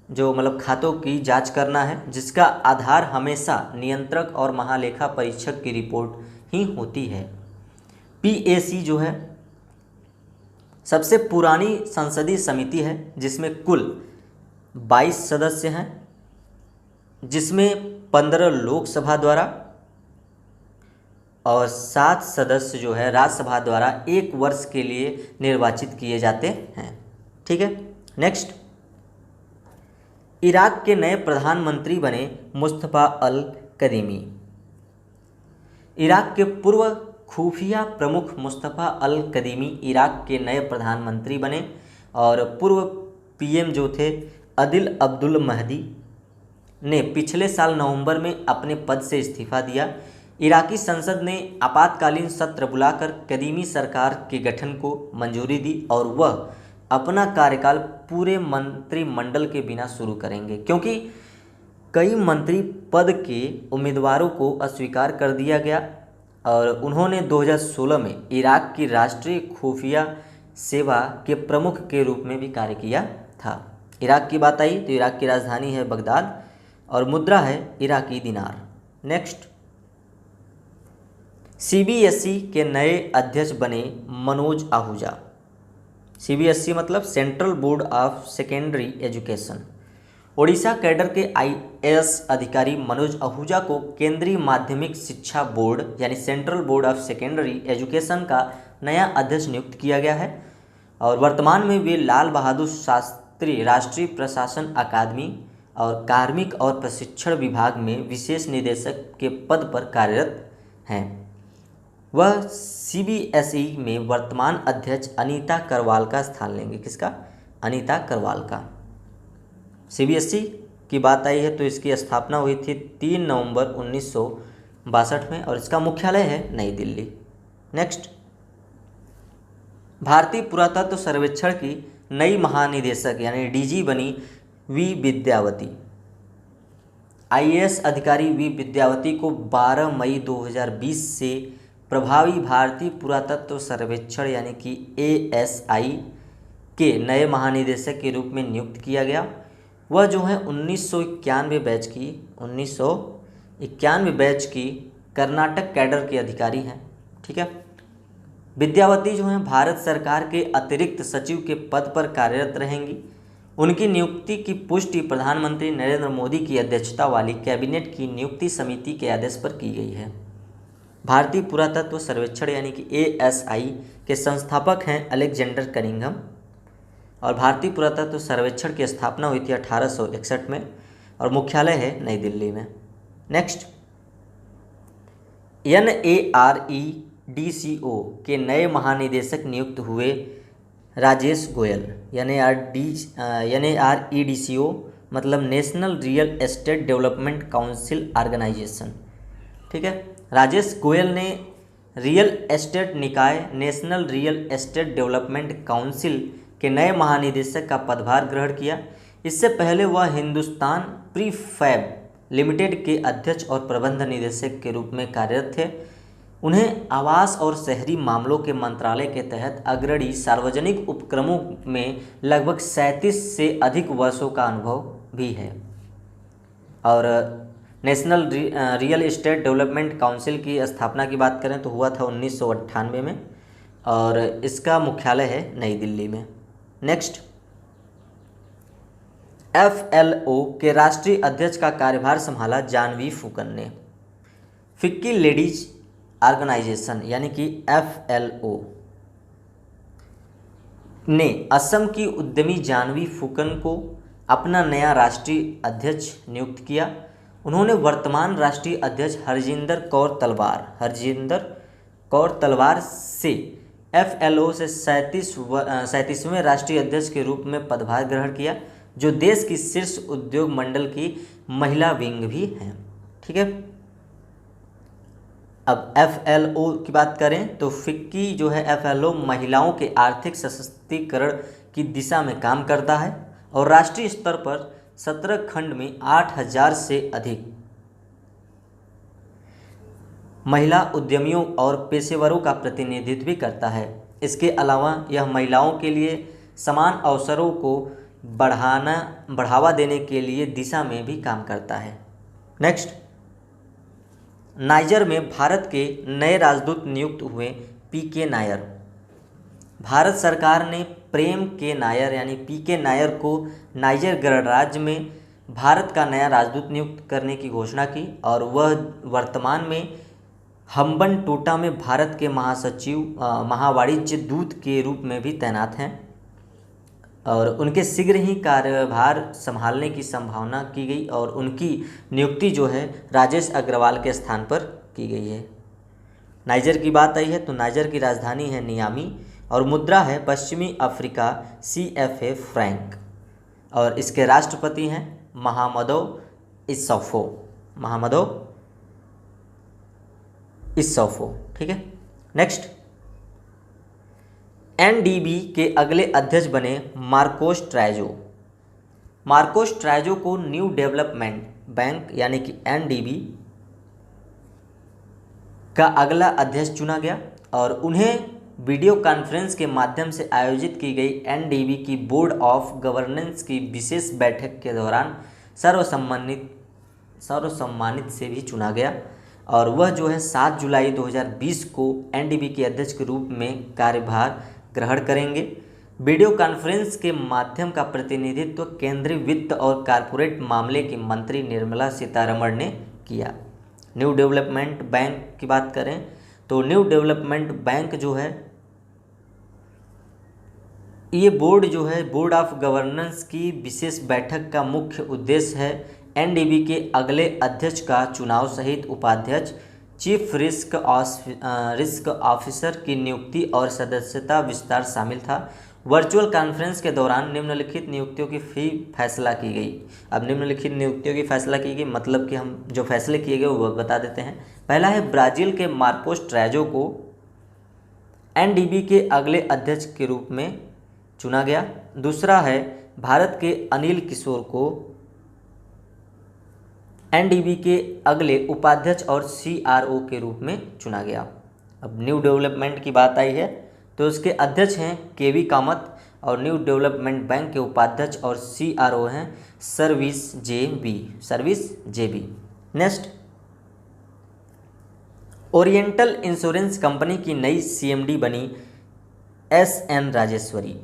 S1: जो मतलब खातों की जांच करना है, जिसका आधार हमेशा नियंत्रक और महालेखा परीक्षक की रिपोर्ट ही होती है। पीएसी जो है सबसे पुरानी संसदीय समिति है जिसमें कुल 22 सदस्य हैं, जिसमें 15 लोकसभा द्वारा और 7 सदस्य जो है राज्यसभा द्वारा 1 वर्ष के लिए निर्वाचित किए जाते हैं। ठीक है, नेक्स्ट, इराक के नए प्रधानमंत्री बने मुस्तफ़ा अल कदीमी। इराक के पूर्व खुफिया प्रमुख मुस्तफ़ा अल कदीमी इराक के नए प्रधानमंत्री बने और पूर्व पीएम जो थे अदिल अब्दुल महदी ने पिछले साल नवंबर में अपने पद से इस्तीफा दिया। इराकी संसद ने आपातकालीन सत्र बुलाकर कदीमी सरकार के गठन को मंजूरी दी और वह अपना कार्यकाल पूरे मंत्रिमंडल के बिना शुरू करेंगे, क्योंकि कई मंत्री पद के उम्मीदवारों को अस्वीकार कर दिया गया और उन्होंने 2016 में इराक की राष्ट्रीय खुफिया सेवा के प्रमुख के रूप में भी कार्य किया था। इराक की बात आई तो इराक की राजधानी है बगदाद और मुद्रा है इराकी दिनार। नेक्स्ट, सीबीएसई के नए अध्यक्ष बने मनोज आहूजा। सीबीएसई मतलब central board of secondary education. Odisha cadre के आईएएस अधिकारी मनोज आहूजा को केंद्रीय माध्यमिक शिक्षा बोर्ड यानी central board of secondary education का नया अध्यक्ष नियुक्त किया गया है और वर्तमान में वे लाल बहादुर शास्त्री राष्ट्रीय प्रशासन अकादमी और कार्मिक और प्रशिक्षण विभाग में विशेष निदेशक के पद पर कार्यरत हैं। वह सीबीएसई में वर्तमान अध्यक्ष अनीता करवाल का स्थान लेंगे। किसका? अनीता करवाल का। सीबीएसई की बात आई है तो इसकी स्थापना हुई थी 3 नवंबर 1962 में और इसका मुख्यालय है नई दिल्ली। नेक्स्ट, भारतीय पुरातत्व सर्वेक्षण की नई महानिदेशक यानी डीजी बनी वी विद्यावती। आईएएस अधिकारी वी विद्यावती को 12 मई 2020 से प्रभावी भारतीय पुरातत्व सर्वेक्षण यानी कि एएसआई के नए महानिदेशक के रूप में नियुक्त किया गया। वह जो है 1991 बैच की कर्नाटक कैडर के अधिकारी हैं। ठीक है, विद्यावती जो हैं भारत सरकार के अतिरिक्त सचिव के पद पर कार्यरत रहेंगी। उनकी नियुक्ति की पुष्टि प्रधानमंत्री नरेंद्र मोदी की अध्यक्षता वाली कैबिनेट की नियुक्ति समिति के आदेश पर की गई है। भारतीय पुरातत्व सर्वेक्षण यानी कि एएसआई के संस्थापक हैं अलेक्जेंडर कनिंघम और भारतीय पुरातत्व सर्वेक्षण की स्थापना हुई थी 1861 में और मुख्यालय है नई दिल्ली में। नेक्स्ट, NAREDCO के नए महानिदेशक नियुक्त हुए राजेश गोयल। NAREDCO मतलब national real estate development council organisation. ठीक है, राजेश गोयल ने रियल एस्टेट निकाय national real estate development council के नए महानिदेशक का पदभार ग्रहण किया। इससे पहले वह हिंदुस्तान प्रीफैब लिमिटेड के अध्यक्ष और प्रबंध निदेशक के रूप में कार्यरत थे। उन्हें आवास और शहरी मामलों के मंत्रालय के तहत अग्रणी सार्वजनिक उपक्रमों में लगभग 37 से अधिक वर्षों का अनुभव भी है। और national real estate development council की स्थापना की बात करें तो हुआ था 1998 में और इसका मुख्यालय है नई दिल्ली में। नेक्स्ट, FLO के राष्ट्रीय अध्यक्ष का कार्यभार संभाला जानवी फूकन ने। फिक्की लेडीज ऑर्गेनाइजेशन यानी कि FLO ने असम की उद्यमी जानवी फूकन को अपना नया राष्ट्रीय अध्यक्ष नियुक्त किया। उन्होंने वर्तमान राष्ट्रीय अध्यक्ष हरजिंदर कौर तलवार से FLO से 37वें राष्ट्रीय अध्यक्ष के रूप में पदभार ग्रहण किया, जो देश की शीर्ष उद्योग मंडल की महिला विंग भी हैं। ठीक है, अब FLO की बात करें तो फिक्की जो है FLO महिलाओं के आर्थिक सशक्तिकरण की दिशा में काम करता है और राष्ट्रीय स्तर पर 17 खंड में 8000 से अधिक महिला उद्यमियों और पेशेवरों का प्रतिनिधित्व भी करता है। इसके अलावा यह महिलाओं के लिए समान अवसरों को बढ़ावा देने के लिए दिशा में भी काम करता है। नेक्स्ट, नाइजर में भारत के नए राजदूत नियुक्त हुए पीके नायर। भारत सरकार ने प्रेम के नायर यानी पीके नायर को नाइजर गणराज्य में भारत का नया राजदूत नियुक्त करने की घोषणा की और वह वर्तमान में हम्बनटोटा में भारत के महावाणिज्य दूत के रूप में भी तैनात हैं और उनके शीघ्र ही कार्यभार संभालने की संभावना की गई और उनकी नियुक्ति जो है राजेश अग्रवाल के स्थान पर की गई है। नाइजर की बात आई है तो नाइजर की राजधानी है नियामी और मुद्रा है पश्चिमी अफ्रीका CFA फ्रैंक और इसके राष्ट्रपति हैं महामदो इस्सौफो। ठीक है। नेक्स्ट, NDB के अगले अध्यक्ष बने मार्कोस ट्राइजो को न्यू डेवलपमेंट बैंक यानी कि NDB का अगला अध्यक्ष चुना गया और उन्हें वीडियो कॉन्फ्रेंस के माध्यम से आयोजित की गई NDB की बोर्ड ऑफ गवर्नेंस की विशेष बैठक के दौरान सर्वसम्मानित से भी चुना गया और वह जो है 7 जुलाई 2020 को NDB के अध्यक्ष के रूप में कार्यभार ग्रहण करेंगे। वीडियो कॉन्फ्रेंस के माध्यम का प्रतिनिधित्व केंद्रीय वित्त और कॉरपोरेट मामले की मंत्री निर्मला सीतारमण ने किया। न्यू डेवलपमेंट बैंक की बात करें तो न्यू डेवलपमेंट बैंक जो है ये बोर्ड जो है बोर्ड ऑफ गवर्नेंस की विशेष बैठक का मुख्य उद्देश्य है NDB के अगले अध्यक्ष का चुनाव सहित उपाध्यक्ष चीफ रिस्क ऑफिसर की नियुक्ति और सदस्यता विस्तार शामिल था। वर्चुअल कॉन्फ्रेंस के दौरान निम्नलिखित नियुक्तियों की फैसला की गई। अब निम्नलिखित नियुक्तियों की फैसला की गई मतलब कि हम जो फैसले किए गए वो बता देते हैं। पहला है ब्राज़ील के मार्कोस ट्राइजो को NDB के अगले अध्यक्ष के रूप में चुना गया। दूसरा है भारत के अनिल किशोर को NDB के अगले उपाध्यक्ष और CRO के रूप में चुना गया। अब न्यू डेवलपमेंट की बात आई है तो उसके अध्यक्ष हैं KV कामत और न्यू डेवलपमेंट बैंक के उपाध्यक्ष और CRO हैं service JB। Next, oriental insurance company की नई CMD बनी SN Rajeshwari.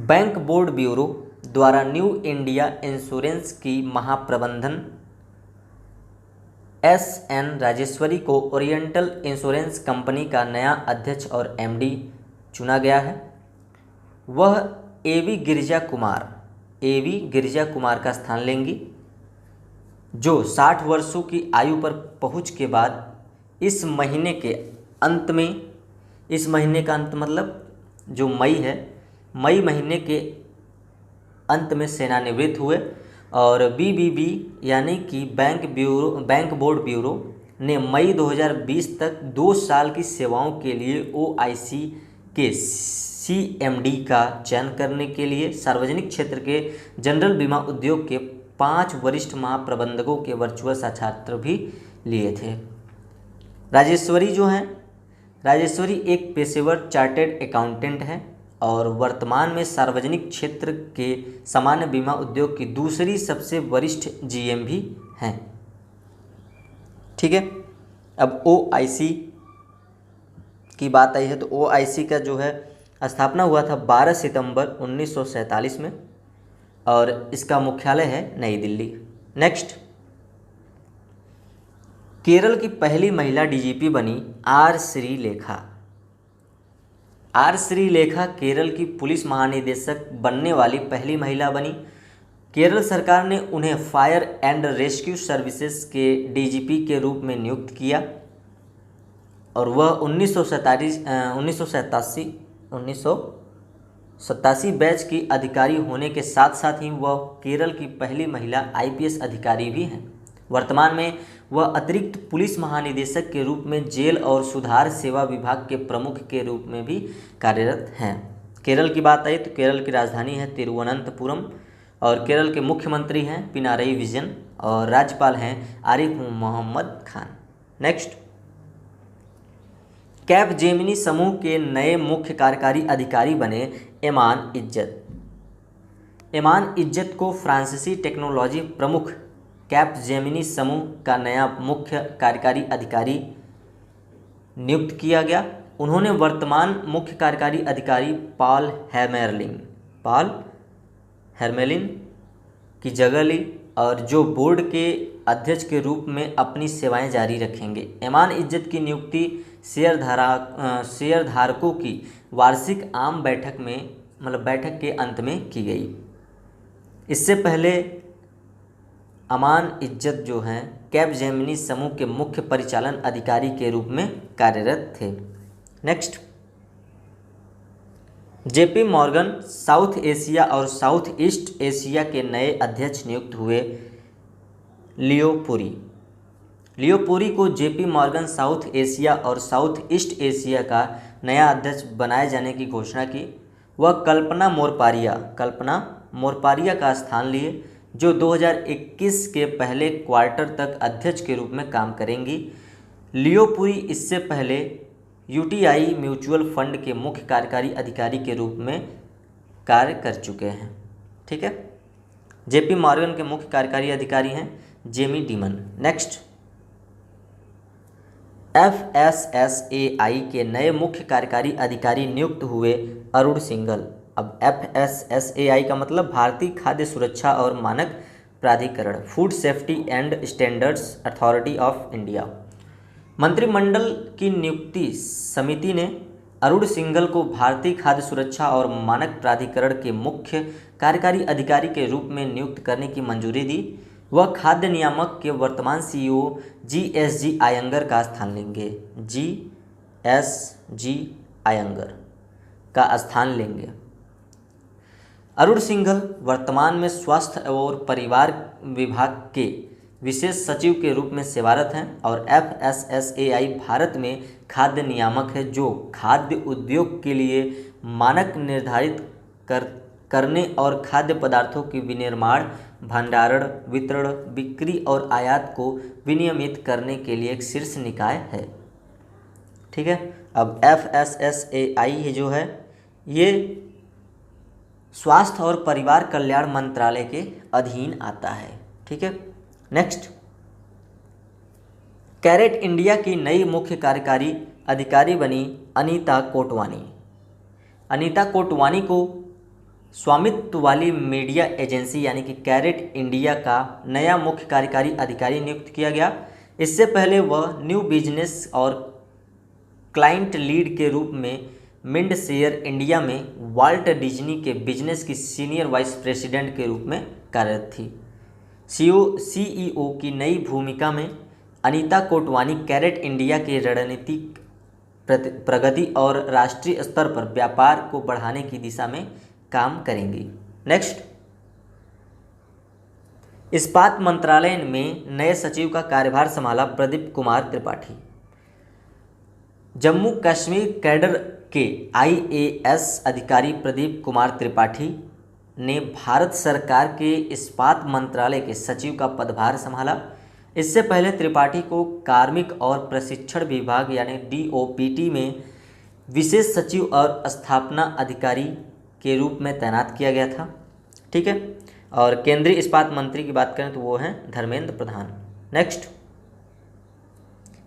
S1: Bank board bureau द्वारा न्यू इंडिया इंश्योरेंस की महाप्रबंधन SN राजेश्वरी को ओरिएंटल इंश्योरेंस कंपनी का नया अध्यक्ष और MD चुना गया है। वह AV गिरिजा कुमार का स्थान लेंगी जो 60 वर्षों की आयु पर पहुंच के बाद इस महीने का अंत मतलब जो मई महीने के अंत में सेवानिवृत्त हुए और BBB यानी कि बैंक बोर्ड ब्यूरो ने मई 2020 तक 2 साल की सेवाओं के लिए OIC के CMD का चयन करने के लिए सार्वजनिक क्षेत्र के जनरल बीमा उद्योग के 5 वरिष्ठ महाप्रबंधकों के वर्चुअल साक्षात्कार भी लिए थे। राजेश्वरी एक पेशेवर चार्टर्ड अकाउंटेंट है और वर्तमान में सार्वजनिक क्षेत्र के सामान्य बीमा उद्योग की दूसरी सबसे वरिष्ठ GM भी हैं। ठीक है। अब OIC की बात आई है तो OIC का जो है स्थापना हुआ था 12 सितंबर 1947 में और इसका मुख्यालय है नई दिल्ली। नेक्स्ट, केरल की पहली महिला DGP बनी आर श्रीलेखा केरल की पुलिस महानिदेशक बनने वाली पहली महिला बनी। केरल सरकार ने उन्हें फायर एंड रेस्क्यू सर्विसेज के DGP के रूप में नियुक्त किया और वह 1987 बैच की अधिकारी होने के साथ साथ ही वह केरल की पहली महिला IPS अधिकारी भी हैं। वर्तमान में वह अतिरिक्त पुलिस महानिदेशक के रूप में जेल और सुधार सेवा विभाग के प्रमुख के रूप में भी कार्यरत हैं। केरल की बात आई तो केरल की राजधानी है तिरुवनंतपुरम और केरल के मुख्यमंत्री हैं पिनारई विजयन और राज्यपाल हैं आरिफ मोहम्मद खान। नेक्स्ट, कैपजेमिनी समूह के नए मुख्य कार्यकारी अधिकारी बने एमान इज्जत। एमान इज्जत को फ्रांसीसी टेक्नोलॉजी प्रमुख कैपजेमिनी समूह का नया मुख्य कार्यकारी अधिकारी नियुक्त किया गया। उन्होंने वर्तमान मुख्य कार्यकारी अधिकारी पॉल हेरमेलिन की जगह ली और जो बोर्ड के अध्यक्ष के रूप में अपनी सेवाएं जारी रखेंगे। एमान इज्जत की नियुक्ति शेयरधारकों की वार्षिक आम बैठक के अंत में की गई। इससे पहले अमान इज्जत जो हैं कैपजेमिनी समूह के मुख्य परिचालन अधिकारी के रूप में कार्यरत थे। Next, JP Morgan south Asia और साउथ ईस्ट एशिया के नए अध्यक्ष नियुक्त हुए। लियो पुरी को जेपी मॉर्गन साउथ एशिया और साउथ ईस्ट एशिया का नया अध्यक्ष बनाए जाने की घोषणा की। वह कल्पना मोरपारिया का स्थान लिए, जो 2021 के पहले क्वार्टर तक अध्यक्ष के रूप में काम करेंगी। लियो पुरी इससे पहले यूटीआई म्यूचुअल फंड के मुख्य कार्यकारी अधिकारी के रूप में कार्य कर चुके हैं। ठीक है, जेपी मॉर्गन के मुख्य कार्यकारी अधिकारी हैं जेमी डिमन। नेक्स्ट, एफएसएसएआई के नए मुख्य कार्यकारी अधिकारी नियुक्त हुए अरुण सिंघल। अब एफएसएसएआई का मतलब भारतीय खाद्य सुरक्षा और मानक प्राधिकरण, food safety and standards authority of India. मंत्रिमंडल की नियुक्ति समिति ने अरुण सिंघल को भारतीय खाद्य सुरक्षा और मानक प्राधिकरण के मुख्य कार्यकारी अधिकारी के रूप में नियुक्त करने की मंजूरी दी। वह खाद्य नियामक के वर्तमान सीईओ जीएसजी आयंगर का स्थान लेंगे। जीएसजी आयंगर का स्थान लेंगे। अरुण सिंघल वर्तमान में स्वास्थ्य और परिवार विभाग के विशेष सचिव के रूप में सेवारत हैं और एफएसएसएआई भारत में खाद्य नियामक है, जो खाद्य उद्योग के लिए मानक निर्धारित करने और खाद्य पदार्थों की विनिर्माण, भंडारण, वितरण, बिक्री और आयात को विनियमित करने के लिए एक शीर्ष निकाय है। ठीक है, अब एफएसएसएआई जो है ये स्वास्थ्य और परिवार कल्याण मंत्रालय के अधीन आता है। ठीक है, नेक्स्ट, कैरेट इंडिया की नई मुख्य कार्यकारी अधिकारी बनी अनीता कोटवानी। अनीता कोटवानी को स्वामित्व वाली मीडिया एजेंसी यानी कि कैरेट इंडिया का नया मुख्य कार्यकारी अधिकारी नियुक्त किया गया। इससे पहले वह न्यू बिजनेस और क्लाइंट लीड के रूप में मिंडशेयर इंडिया में वाल्ट डिज्नी के बिजनेस की सीनियर वाइस प्रेसिडेंट के रूप में कार्यरत थी। सीईओ की नई भूमिका में अनीता कोटवानी कैरेट इंडिया के रणनीतिक प्रगति और राष्ट्रीय स्तर पर व्यापार को बढ़ाने की दिशा में काम करेंगी। नेक्स्ट, इस्पात मंत्रालय में नए सचिव का कार्यभार संभाला प्रदीप कुमार त्रिपाठी। जम्मू कश्मीर कैडर के आईएएस अधिकारी प्रदीप कुमार त्रिपाठी ने भारत सरकार के इस्पात मंत्रालय के सचिव का पदभार संभाला। इससे पहले त्रिपाठी को कार्मिक और प्रशिक्षण विभाग यानी डीओपीटी में विशेष सचिव और स्थापना अधिकारी के रूप में तैनात किया गया था। ठीक है, और केंद्रीय इस्पात मंत्री की बात करें तो वो हैं धर्मेंद्र प्रधान। नेक्स्ट,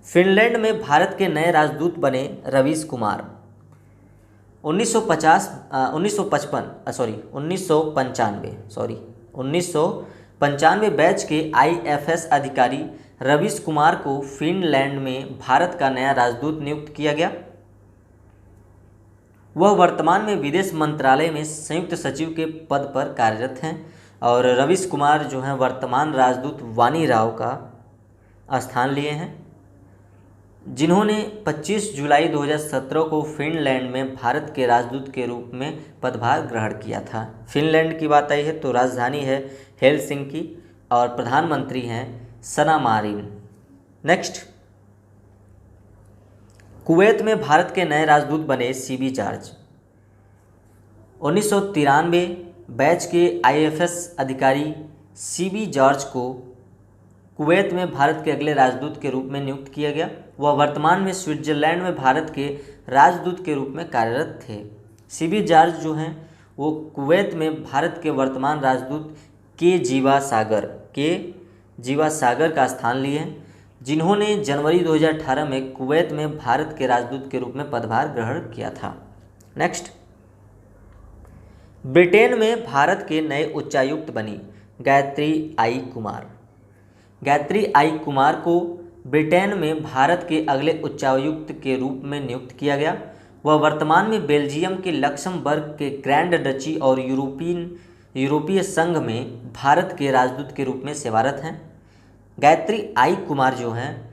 S1: फिनलैंड में भारत के नए राजदूत बने रवीश कुमार। 1995 बैच के आईएफएस अधिकारी रवीश कुमार को फिनलैंड में भारत का नया राजदूत नियुक्त किया गया। वह वर्तमान में विदेश मंत्रालय में संयुक्त सचिव के पद पर कार्यरत हैं और रवीश कुमार जो हैं वर्तमान राजदूत वानी राव का स्थान लिए हैं, जिन्होंने 25 जुलाई 2017 को फिनलैंड में भारत के राजदूत के रूप में पदभार ग्रहण किया था। फिनलैंड की बात आई है तो राजधानी है हेलसिंकी और प्रधानमंत्री हैं सना मारिन। नेक्स्ट, कुवैत में भारत के नए राजदूत बने सीबी जॉर्ज। 1993 बैच के आईएफएस अधिकारी सीबी जॉर्ज को कुवैत में भारत के अगले राजदूत के रूप में नियुक्त किया गया। वह वर्तमान में स्विट्जरलैंड में भारत के राजदूत के रूप में कार्यरत थे। सीबी जॉर्ज जो हैं वो कुवैत में भारत के वर्तमान राजदूत के जीवा सागर का स्थान लिए हैं, जिन्होंने जनवरी 2018 में कुवैत में भारत के राजदूत के रूप में पदभार ग्रहण किया था। नेक्स्ट, ब्रिटेन में भारत के नए उच्चायुक्त बनी गायत्री आई कुमार। गायत्री आई कुमार को ब्रिटेन में भारत के अगले उच्चायुक्त के रूप में नियुक्त किया गया। वह वर्तमान में बेल्जियम के लक्समबर्ग के ग्रैंड डची और यूरोपीय संघ में भारत के राजदूत के रूप में सेवारत हैं। गायत्री आई कुमार जो हैं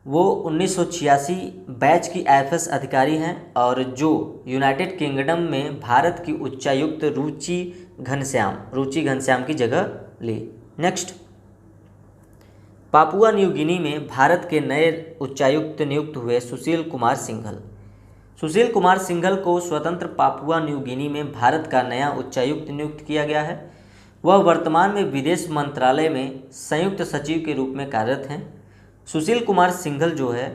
S1: वो 1986 बैच की आईएफएस अधिकारी हैं और जो यूनाइटेड किंगडम में भारत की उच्चायुक्त रुचि घनश्याम की जगह ली। नेक्स्ट, पापुआ न्यू गिनी में भारत के नए उच्चायुक्त नियुक्त हुए सुशील कुमार सिंघल। सुशील कुमार सिंघल को स्वतंत्र पापुआ न्यू गिनी में भारत का नया उच्चायुक्त नियुक्त किया गया है। वह वर्तमान में विदेश मंत्रालय में संयुक्त सचिव के रूप में कार्यरत हैं। सुशील कुमार सिंघल जो है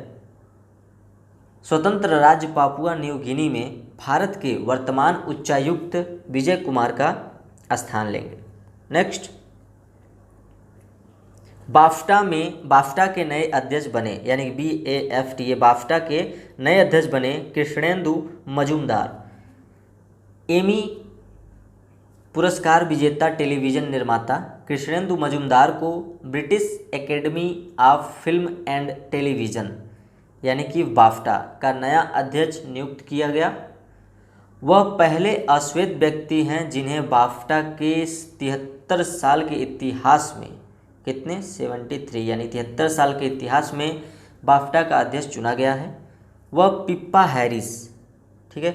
S1: स्वतंत्र राज्य पापुआ न्यू गिनी में भारत के वर्तमान उच्चायुक्त विजय कुमार का स्थान लेंगे। नेक्स्ट, बाफ्टा के नए अध्यक्ष बने, यानी BAFTA बाफ्टा के नए अध्यक्ष बने कृष्णेंदु मजूमदार। एमी पुरस्कार विजेता टेलीविज़न निर्माता कृष्णेंदु मजूमदार को British academy of film and television यानी कि बाफ्टा का नया अध्यक्ष नियुक्त किया गया। वह पहले अश्वेत व्यक्ति हैं जिन्हें बाफ्टा के 73 साल के इतिहास में 73 यानी 73 साल के इतिहास में बाफ्टा का अध्यक्ष चुना गया है। वह पिप्पा हैरिस, ठीक है,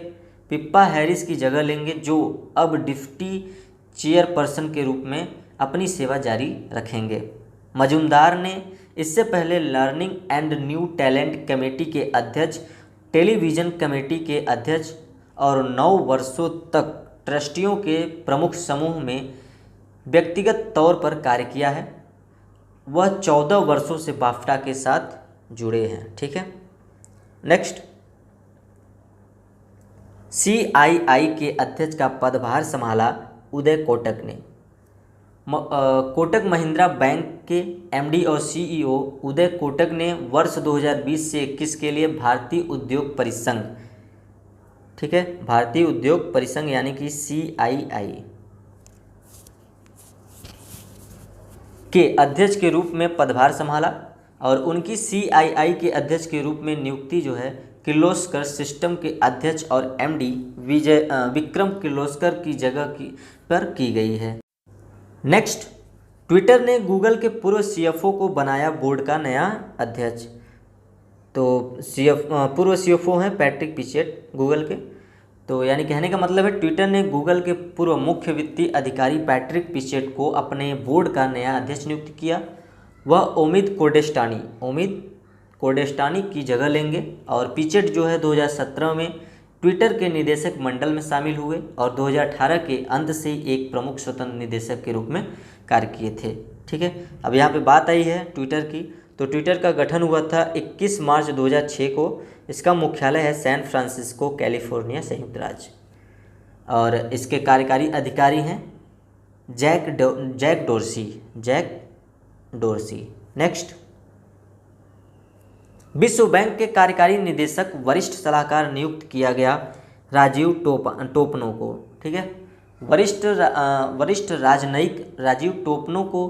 S1: पिप्पा हैरिस की जगह लेंगे, जो अब डिप्टी चेयरपर्सन के रूप में अपनी सेवा जारी रखेंगे। मजूमदार ने इससे पहले learning and new talent committee के अध्यक्ष, टेलीविज़न कमेटी के अध्यक्ष और 9 वर्षों तक ट्रस्टियों के प्रमुख समूह में व्यक्तिगत तौर पर कार्य किया है। वह 14 वर्षों से बाफ्टा के साथ जुड़े हैं। ठीक है। नेक्स्ट, CII के अध्यक्ष का पदभार संभाला उदय कोटक ने। कोटक महिंद्रा बैंक के MD और CEO उदय कोटक ने वर्ष 2020 से 21 के लिए भारतीय उद्योग परिसंघ, ठीक है, भारतीय उद्योग परिसंघ यानी कि CII के अध्यक्ष के रूप में पदभार संभाला और उनकी CII के अध्यक्ष के रूप में नियुक्ति जो है किर्लोस्कर सिस्टम के अध्यक्ष और MD विक्रम किर्लोस्कर की जगह पर की गई है। नेक्स्ट, ट्विटर ने गूगल के पूर्व CFO को बनाया बोर्ड का नया अध्यक्ष। तो पूर्व CFO हैं पैट्रिक पिचेट गूगल के। तो यानी कहने का मतलब है ट्विटर ने गूगल के पूर्व मुख्य वित्तीय अधिकारी पैट्रिक पिचेट को अपने बोर्ड का नया अध्यक्ष नियुक्त किया। वह ओमिद कोडेस्टानी की जगह लेंगे और पिचेट जो है 2017 में ट्विटर के निदेशक मंडल में शामिल हुए और 2018 के अंत से एक प्रमुख स्वतंत्र निदेशक के रूप में कार्य किए थे। ठीक है। अब यहाँ पे बात आई है ट्विटर की। तो ट्विटर का गठन हुआ था 21 मार्च 2006 को। इसका मुख्यालय है सैन फ्रांसिस्को, कैलिफोर्निया, संयुक्त राज्य। और इसके कार्यकारी अधिकारी हैं जैक डोर्सी। नेक्स्ट, विश्व बैंक के कार्यकारी निदेशक वरिष्ठ सलाहकार नियुक्त किया गया राजीव टोपनो को। ठीक है। वरिष्ठ राजनयिक राजीव टोपनो को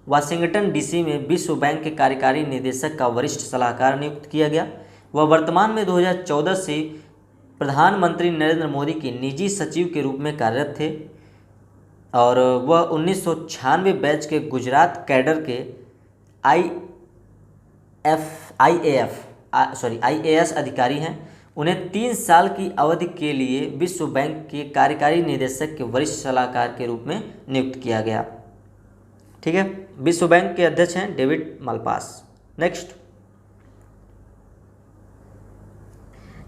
S1: वाशिंगटन DC में विश्व बैंक के कार्यकारी निदेशक का वरिष्ठ सलाहकार नियुक्त किया गया। वह वर्तमान में 2014 से प्रधानमंत्री नरेंद्र मोदी के निजी सचिव के रूप में कार्यरत थे और वह 1996 बैच के गुजरात कैडर के IAS अधिकारी हैं। उन्हें 3 साल की अवधि के लिए विश्व बैंक के कार्यकारी निदेशक के वरिष्ठ सलाहकार के रूप में नियुक्त किया गया। ठीक है। विश्व बैंक के अध्यक्ष हैं डेविड मालपास। नेक्स्ट,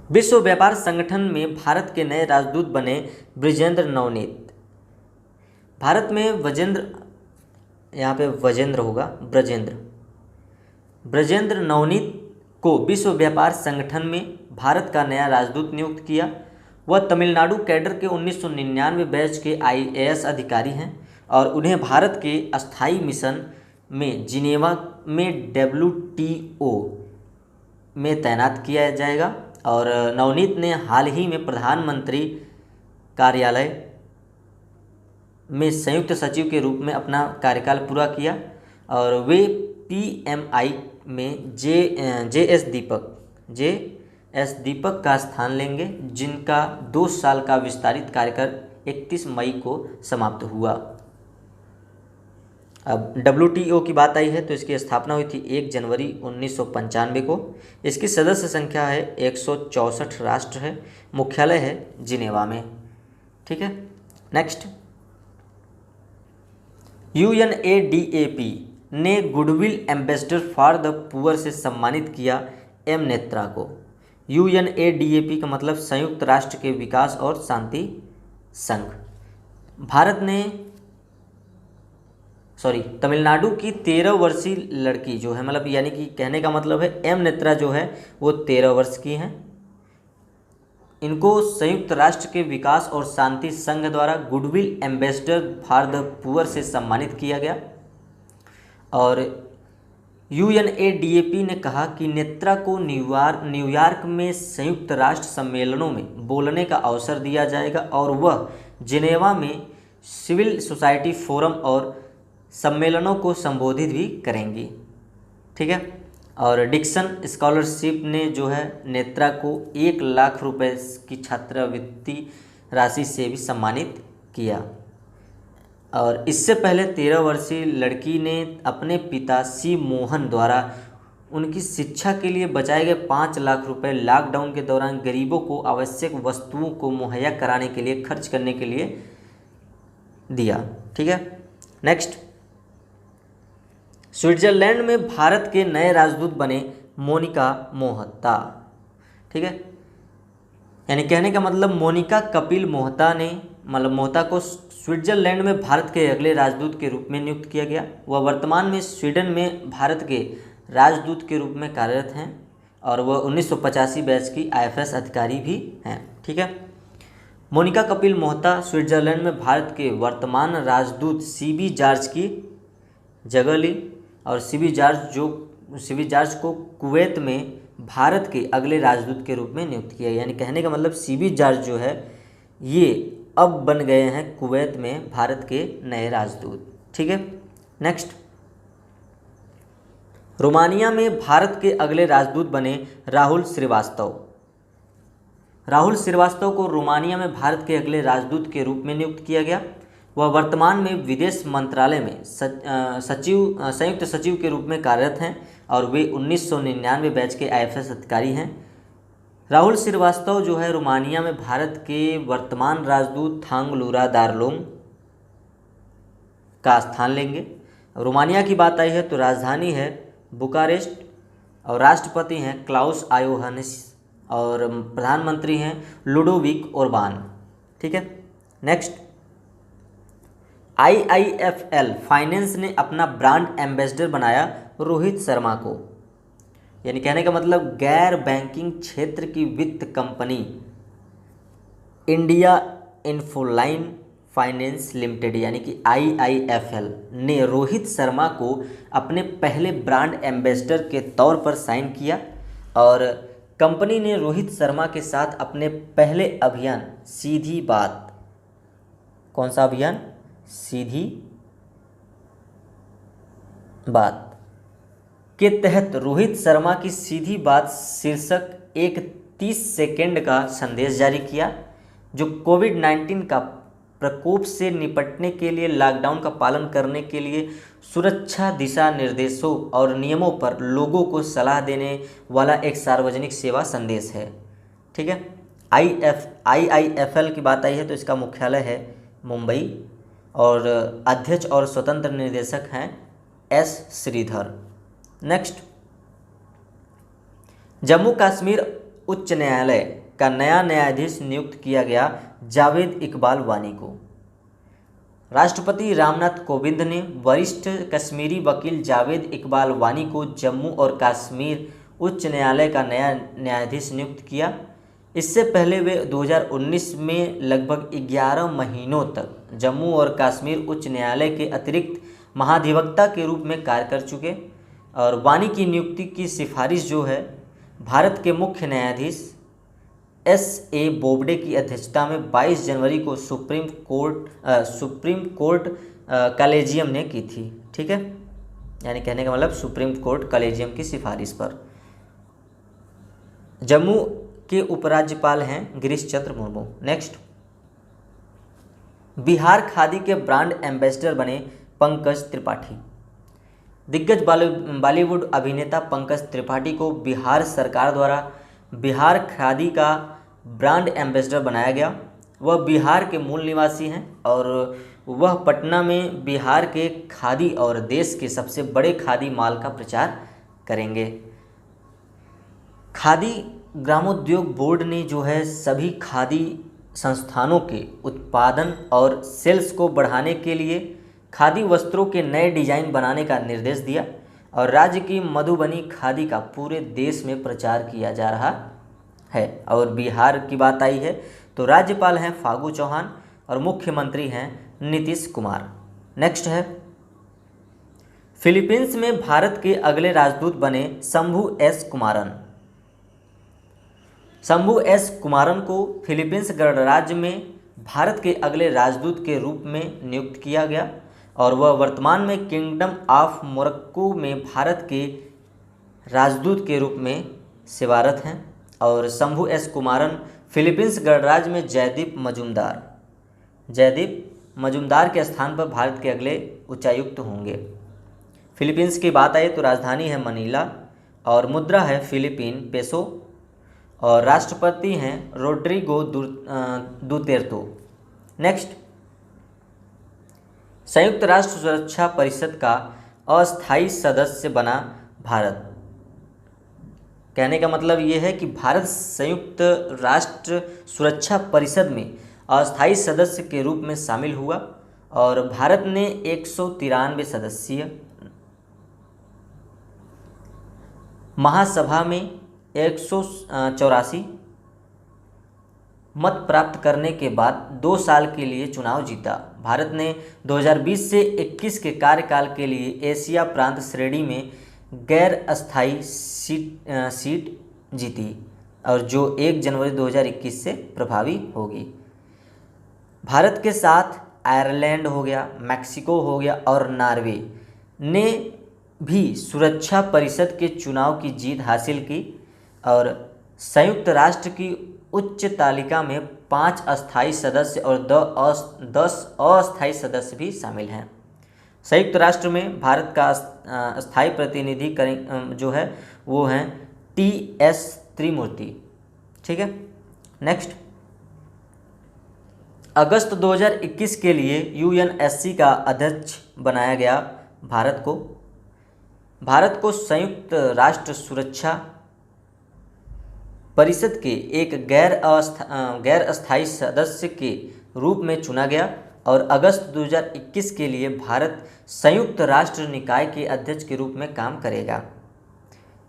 S1: विश्व व्यापार संगठन में भारत के नए राजदूत बने ब्रिजेंद्र नवनीत। भारत में ब्रजेंद्र, ब्रजेंद्र नवनीत को विश्व व्यापार संगठन में भारत का नया राजदूत नियुक्त किया। वह तमिलनाडु कैडर के 1999 बैच के IAS अधिकारी हैं और उन्हें भारत के अस्थायी मिशन में जिनेवा में WTO में तैनात किया जाएगा। और नवनीत ने हाल ही में प्रधानमंत्री कार्यालय में संयुक्त सचिव के रूप में अपना कार्यकाल पूरा किया और वे PMI में JS दीपक का स्थान लेंगे, जिनका 2 साल का विस्तारित कार्यकाल 31 मई को समाप्त हुआ। अब WTO की बात आई है तो इसकी स्थापना हुई थी 1 जनवरी 1995 को। इसकी सदस्य संख्या है 164 राष्ट्र है। मुख्यालय है जिनेवा में। ठीक है, नेक्स्ट, UNADAP ने goodwill ambassador for the poor से सम्मानित किया M नेत्रा को। UNADAP का मतलब संयुक्त राष्ट्र के विकास और शांति संघ। भारत ने तमिलनाडु की 13 वर्षीय लड़की जो है, मतलब यानी कि कहने का मतलब है M नेत्रा जो है वो 13 वर्ष की हैं। इनको संयुक्त राष्ट्र के विकास और शांति संघ द्वारा goodwill ambassador for the poor से सम्मानित किया गया। और UNADAP ने कहा कि नेत्रा को न्यूयॉर्क में संयुक्त राष्ट्र सम्मेलनों में बोलने का अवसर दिया जाएगा और वह जिनेवा में सिविल सोसाइटी फोरम और सम्मेलनों को संबोधित भी करेंगी। ठीक है, और डिक्सन स्कॉलरशिप ने जो है नेत्रा को 1 लाख रुपए की छात्रवृत्ति राशि से भी सम्मानित किया। और इससे पहले 13 वर्षीय लड़की ने अपने पिता C मोहन द्वारा उनकी शिक्षा के लिए बचाए गए 5 लाख रुपए लॉकडाउन के दौरान गरीबों को आवश्यक वस्तुओं को मुहैया कराने के लिए खर्च करने के लिए दिया। ठीक है, नेक्स्ट, स्विट्जरलैंड में भारत के नए राजदूत बने मोनिका मोहता। ठीक है, यानी कहने का मतलब मोनिका कपिल मोहता ने मोहता को स्विट्जरलैंड में भारत के अगले राजदूत के रूप में नियुक्त किया गया। वह वर्तमान में स्वीडन में भारत के राजदूत के रूप में कार्यरत हैं और वह 1985 बैच की IFS अधिकारी भी हैं। ठीक है, मोनिका कपिल मोहता स्विट्जरलैंड में भारत के वर्तमान राजदूत CB जॉर्ज की जगह ली और CB जॉर्ज को कुवैत में भारत के अगले राजदूत के रूप में नियुक्त किया। यानी कहने का मतलब CB जॉर्ज जो है ये अब बन गए हैं कुवैत में भारत के नए राजदूत। ठीक है, नेक्स्ट, रोमानिया में भारत के अगले राजदूत बने राहुल श्रीवास्तव। राहुल श्रीवास्तव को रोमानिया में भारत के अगले राजदूत के रूप में नियुक्त किया गया। वह वर्तमान में विदेश मंत्रालय में संयुक्त सचिव के रूप में कार्यरत हैं और वे 1999 बैच के IFS अधिकारी हैं। राहुल श्रीवास्तव जो है रोमानिया में भारत के वर्तमान राजदूत थांगलूरा दारलोंग का स्थान लेंगे। रोमानिया की बात आई है तो राजधानी है बुकारेस्ट और राष्ट्रपति हैं क्लाउस आयोहानिस और प्रधानमंत्री हैं लुडोविक ओरबान। ठीक है, नेक्स्ट, IIFL फाइनेंस ने अपना ब्रांड एम्बेसडर बनाया रोहित शर्मा को। यानी कहने का मतलब गैर बैंकिंग क्षेत्र की वित्त company India Infoline finance limited यानी कि IIFL ने रोहित शर्मा को अपने पहले ब्रांड एम्बेसडर के तौर पर साइन किया और कंपनी ने रोहित शर्मा के साथ अपने पहले अभियान सीधी बात, कौन सा अभियान, सीधी बात के तहत रोहित शर्मा की सीधी बात शीर्षक एक 30 सेकेंड का संदेश जारी किया जो कोविड-19 का प्रकोप से निपटने के लिए लॉकडाउन का पालन करने के लिए सुरक्षा दिशा निर्देशों और नियमों पर लोगों को सलाह देने वाला एक सार्वजनिक सेवा संदेश है। ठीक है, IIFL की बात आई है तो इसका मुख्यालय है मुंबई और अध्यक्ष और स्वतंत्र निर्देशक हैं S श्रीधर। नेक्स्ट, जम्मू कश्मीर उच्च न्यायालय का नया न्यायाधीश नियुक्त किया गया जावेद इकबाल वानी को। राष्ट्रपति रामनाथ कोविंद ने वरिष्ठ कश्मीरी वकील जावेद इकबाल वानी को जम्मू और कश्मीर उच्च न्यायालय का नया न्यायाधीश नियुक्त किया। इससे पहले वे 2019 में लगभग 11 महीनों तक जम्मू और कश्मीर उच्च न्यायालय के अतिरिक्त महाधिवक्ता के रूप में कार्य कर चुके। और वानी की नियुक्ति की सिफारिश जो है भारत के मुख्य न्यायाधीश S.A. बोबडे की अध्यक्षता में 22 जनवरी को सुप्रीम कोर्ट कॉलेजियम ने की थी। ठीक है, यानी कहने का मतलब सुप्रीम कोर्ट कॉलेजियम की सिफारिश पर। जम्मू के उपराज्यपाल हैं गिरीश चंद्र मुर्मू। नेक्स्ट, बिहार खादी के ब्रांड एम्बेसडर बने पंकज त्रिपाठी। दिग्गज बॉलीवुड अभिनेता पंकज त्रिपाठी को बिहार सरकार द्वारा बिहार खादी का ब्रांड एम्बेसडर बनाया गया। वह बिहार के मूल निवासी हैं और वह पटना में बिहार के खादी और देश के सबसे बड़े खादी माल का प्रचार करेंगे। खादी ग्रामोद्योग बोर्ड ने जो है सभी खादी संस्थानों के उत्पादन और सेल्स को बढ़ाने के लिए खादी वस्त्रों के नए डिजाइन बनाने का निर्देश दिया और राज्य की मधुबनी खादी का पूरे देश में प्रचार किया जा रहा है। और बिहार की बात आई है तो राज्यपाल हैं फागू चौहान और मुख्यमंत्री हैं नीतीश कुमार। नेक्स्ट है, फिलीपींस में भारत के अगले राजदूत बने शंभू एस कुमारन। शंभू एस कुमारन को फिलीपींस गणराज्य में भारत के अगले राजदूत के रूप में नियुक्त किया गया और वह वर्तमान में किंगडम ऑफ मोरक्को में भारत के राजदूत के रूप में सेवारत हैं। और शंभू एस कुमारन फिलीपींस गणराज्य में जयदीप मजूमदार के स्थान पर भारत के अगले उच्चायुक्त होंगे। फिलीपींस की बात आए तो राजधानी है मनीला और मुद्रा है फिलीपीन पेसो और राष्ट्रपति हैं रोड्रिगो दुतेर्तो। नेक्स्ट, संयुक्त राष्ट्र सुरक्षा परिषद का अस्थायी सदस्य बना भारत। कहने का मतलब ये है कि भारत संयुक्त राष्ट्र सुरक्षा परिषद में अस्थायी सदस्य के रूप में शामिल हुआ और भारत ने 193 सदस्यीय महासभा में 184 मत प्राप्त करने के बाद 2 साल के लिए चुनाव जीता। भारत ने 2020 से 21 के कार्यकाल के लिए एशिया प्रांत श्रेणी में गैर अस्थायी सीट जीती और जो 1 जनवरी 2021 से प्रभावी होगी। भारत के साथ आयरलैंड हो गया, मैक्सिको हो गया और नॉर्वे ने भी सुरक्षा परिषद के चुनाव की जीत हासिल की और संयुक्त राष्ट्र की उच्च तालिका में 5 अस्थायी सदस्य और 10 अस्थायी सदस्य भी शामिल हैं। संयुक्त राष्ट्र में भारत का स्थायी प्रतिनिधि जो है वो हैं TS त्रिमूर्ति। ठीक है, नेक्स्ट, अगस्त 2021 के लिए UNSC का अध्यक्ष बनाया गया भारत को संयुक्त राष्ट्र सुरक्षा परिषद के एक गैर अस्थायी सदस्य के रूप में चुना गया और अगस्त 2021 के लिए भारत संयुक्त राष्ट्र निकाय के अध्यक्ष के रूप में काम करेगा।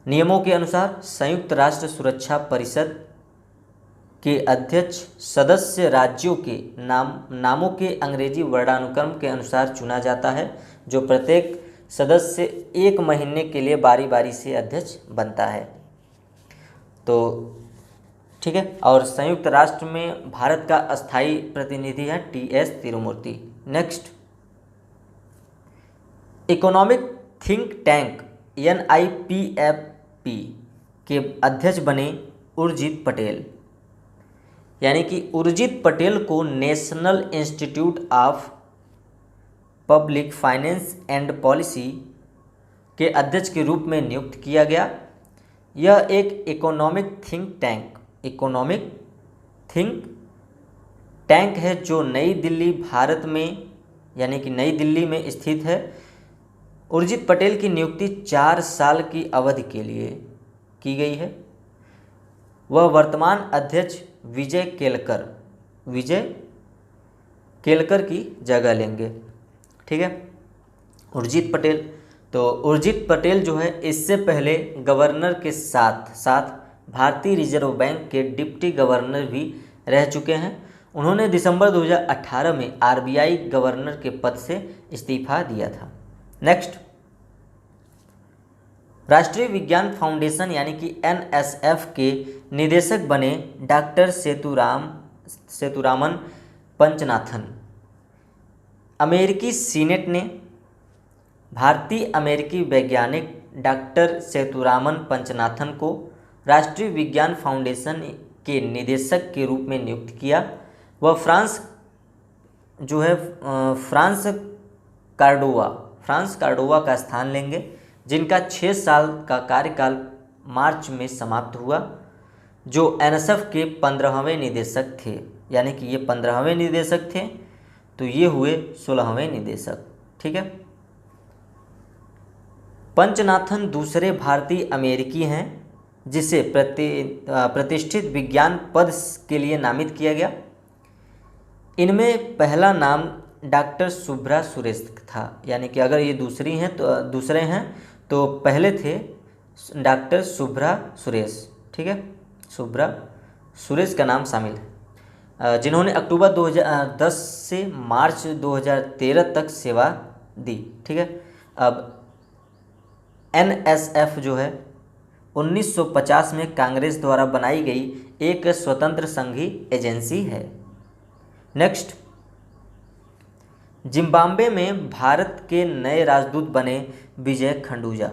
S1: नियमों के अनुसार संयुक्त राष्ट्र सुरक्षा परिषद के अध्यक्ष सदस्य राज्यों के नामों के अंग्रेजी वर्णानुक्रम के अनुसार चुना जाता है, जो प्रत्येक सदस्य 1 महीने के लिए बारी बारी से अध्यक्ष बनता है। तो ठीक है, और संयुक्त राष्ट्र में भारत का अस्थायी प्रतिनिधि है TS Tirumurti. Next, economic think tank NIPFP के अध्यक्ष बने उर्जित पटेल। यानी कि उर्जित पटेल को national institute of public finance and policy के अध्यक्ष के रूप में नियुक्त किया गया। यह एक इकोनॉमिक थिंक टैंक है जो नई दिल्ली भारत में यानी कि नई दिल्ली में स्थित है। उर्जित पटेल की नियुक्ति 4 साल की अवधि के लिए की गई है। वह वर्तमान अध्यक्ष विजय केलकर की जगह लेंगे। ठीक है। उर्जित पटेल, तो उर्जित पटेल जो है इससे पहले गवर्नर के साथ साथ भारतीय रिजर्व बैंक के डिप्टी गवर्नर भी रह चुके हैं। उन्होंने दिसंबर 2018 में आरबीआई गवर्नर के पद से इस्तीफा दिया था। नेक्स्ट, राष्ट्रीय विज्ञान फाउंडेशन यानी कि एनएसएफ के निदेशक बने डॉक्टर सेतुरामन पंचनाथन। अमेरिकी सीनेट ने भारतीय अमेरिकी वैज्ञानिक डॉक्टर सेतुरामन पंचनाथन को राष्ट्रीय विज्ञान फाउंडेशन के निदेशक के रूप में नियुक्त किया। वह फ्रांस कार्डोवा का स्थान लेंगे, जिनका 6 साल का कार्यकाल मार्च में समाप्त हुआ, जो एनएसएफ के 15वें निदेशक थे। यानी कि ये 15वें निदेशक थे, तो ये हुए 16वें निदेशक। ठीक है। पंचनाथन दूसरे भारतीय अमेरिकी हैं जिसे प्रतिष्ठित विज्ञान पद के लिए नामित किया गया। इनमें पहला नाम डॉक्टर शुभ्रा सुरेश था। यानी कि अगर ये दूसरे हैं तो पहले थे डॉक्टर शुभ्रा सुरेश। ठीक है, शुभ्रा सुरेश का नाम शामिल है, जिन्होंने अक्टूबर 2010 से मार्च 2013 तक सेवा दी। ठीक है। अब एनएसएफ जो है 1950 में कांग्रेस द्वारा बनाई गई एक स्वतंत्र संघीय एजेंसी है। नेक्स्ट, जिम्बाब्वे में भारत के नए राजदूत बने विजय खंडूजा।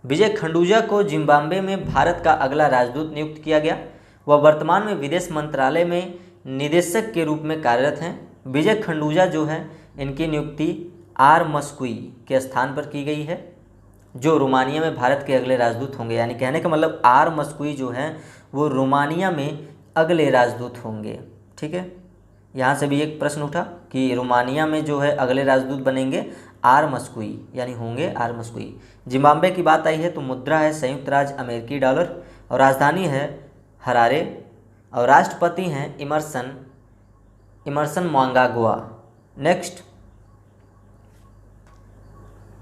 S1: विजय खंडूजा को जिम्बाब्वे में भारत का अगला राजदूत नियुक्त किया गया। वह वर्तमान में विदेश मंत्रालय में निदेशक के रूप में कार्यरत हैं। विजय खंडूजा जो है इनकी नियुक्ति आर मस्कुई के स्थान पर की गई है, जो रोमानिया में भारत के अगले राजदूत होंगे। यानी कहने का मतलब आर मस्कुई जो है वो रोमानिया में अगले राजदूत होंगे। ठीक है, यहाँ से भी एक प्रश्न उठा कि रोमानिया में जो है अगले राजदूत बनेंगे आर मस्कुई, यानी होंगे आर मस्कुई। जिम्बाब्वे की बात आई है तो मुद्रा है संयुक्त राज्य अमेरिकी डॉलर, और राजधानी है हरारे, और राष्ट्रपति हैं इमर्सन म्नांगाग्वा। नेक्स्ट,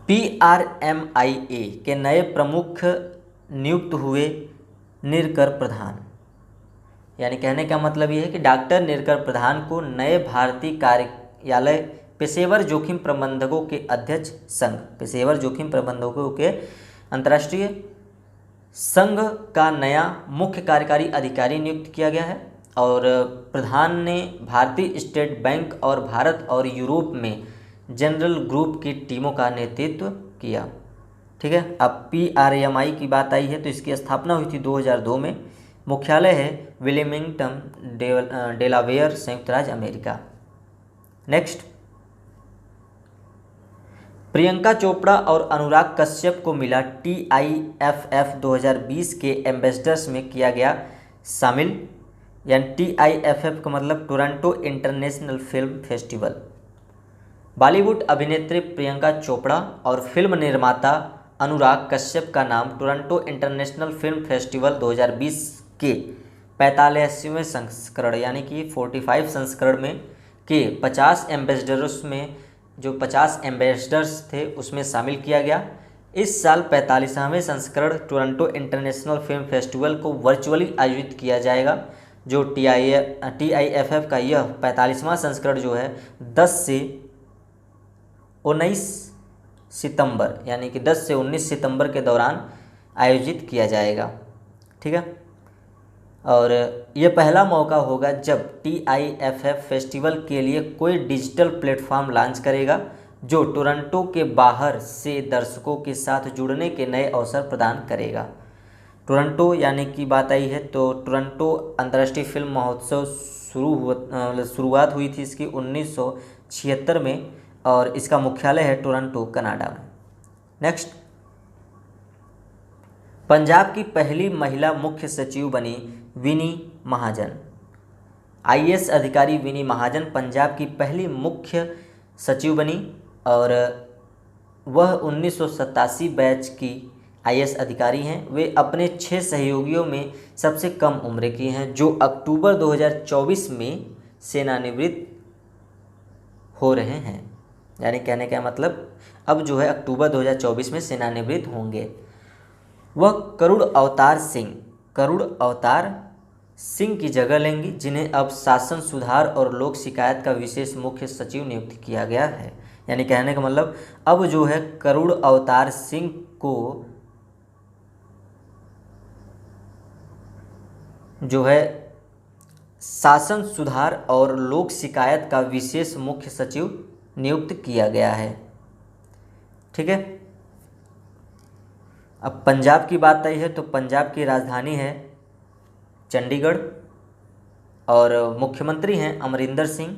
S1: PRMIA के नए प्रमुख नियुक्त हुए निरकर प्रधान। यानी कहने का मतलब ये है कि डॉक्टर निरकर प्रधान को नए भारतीय कार्यालय पेशेवर जोखिम प्रबंधकों के अध्यक्ष संघ, पेशेवर जोखिम प्रबंधकों के अंतर्राष्ट्रीय संघ का नया मुख्य कार्यकारी अधिकारी नियुक्त किया गया है। और प्रधान ने भारतीय स्टेट बैंक और भारत और यूरोप में जनरल ग्रुप की टीमों का नेतृत्व किया। ठीक है। अब PRMI की बात आई है तो इसकी स्थापना हुई थी 2002 में। मुख्यालय है विलियमिंगटन, डेलावेयर, संयुक्त राज्य अमेरिका। नेक्स्ट, प्रियंका चोपड़ा और अनुराग कश्यप को मिला TIFF 2020 के एम्बेसडर्स में किया गया शामिल। यानी TIFF का मतलब Toronto international film festival. Bollywood अभिनेत्री प्रियंका चोपड़ा और फिल्म निर्माता अनुराग कश्यप का नाम टोरंटो इंटरनेशनल फिल्म फेस्टिवल 2020 के 45वें संस्करण यानी कि 45 संस्करण में के 50 एम्बेसडर्स में जो 50 एम्बेसडर्स थे उसमें शामिल किया गया। इस साल 45वें संस्करण टोरंटो इंटरनेशनल फिल्म फेस्टिवल को वर्चुअली आयोजित किया जाएगा। जो TIFF का यह 45वां संस्करण जो है 10 से 19 सितंबर यानी कि 10 से 19 सितंबर के दौरान आयोजित किया जाएगा। ठीक है। और ये पहला मौका होगा जब TIFF फेस्टिवल के लिए कोई डिजिटल प्लेटफॉर्म लॉन्च करेगा जो टोरंटो के बाहर से दर्शकों के साथ जुड़ने के नए अवसर प्रदान करेगा। टोरंटो यानी कि बात आई है तो टोरंटो अंतर्राष्ट्रीय फिल्म महोत्सव शुरुआत हुई थी इसकी 1976 में, और इसका मुख्यालय है टोरंटो, कनाडा में। नेक्स्ट, पंजाब की पहली महिला मुख्य सचिव बनी विनी महाजन। IAS अधिकारी विनी महाजन पंजाब की पहली मुख्य सचिव बनी और वह 1987 बैच की IAS अधिकारी हैं। वे अपने 6 सहयोगियों में सबसे कम उम्र की हैं जो अक्टूबर 2024 में सेवानिवृत्त हो रहे हैं। यानी कहने का मतलब अब जो है अक्टूबर 2024 में सेवानिवृत्त होंगे। वह करुण अवतार सिंह की जगह लेंगी, जिन्हें अब शासन सुधार और लोक शिकायत का विशेष मुख्य सचिव नियुक्त किया गया है। यानी कहने का मतलब अब जो है करुण अवतार सिंह को जो है शासन सुधार और लोक शिकायत का विशेष मुख्य सचिव नियुक्त किया गया है। ठीक है। अब पंजाब की बात आई है तो पंजाब की राजधानी है चंडीगढ़ और मुख्यमंत्री हैं अमरिंदर सिंह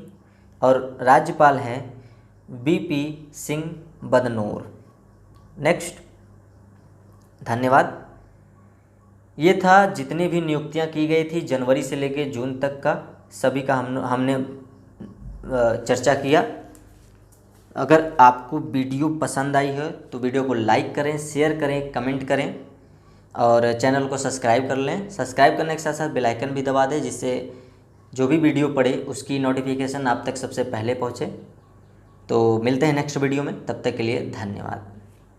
S1: और राज्यपाल हैं बीपी सिंह बदनोर। नेक्स्ट, धन्यवाद। ये था जितनी भी नियुक्तियां की गई थी जनवरी से लेकर जून तक का, सभी का हमने चर्चा किया। अगर आपको वीडियो पसंद आई है तो वीडियो को लाइक करें, शेयर करें, कमेंट करें और चैनल को सब्सक्राइब कर लें। सब्सक्राइब करने के साथ साथ बेल आइकन भी दबा दें, जिससे जो भी वीडियो पड़े उसकी नोटिफिकेशन आप तक सबसे पहले पहुँचे। तो मिलते हैं नेक्स्ट वीडियो में, तब तक के लिए धन्यवाद।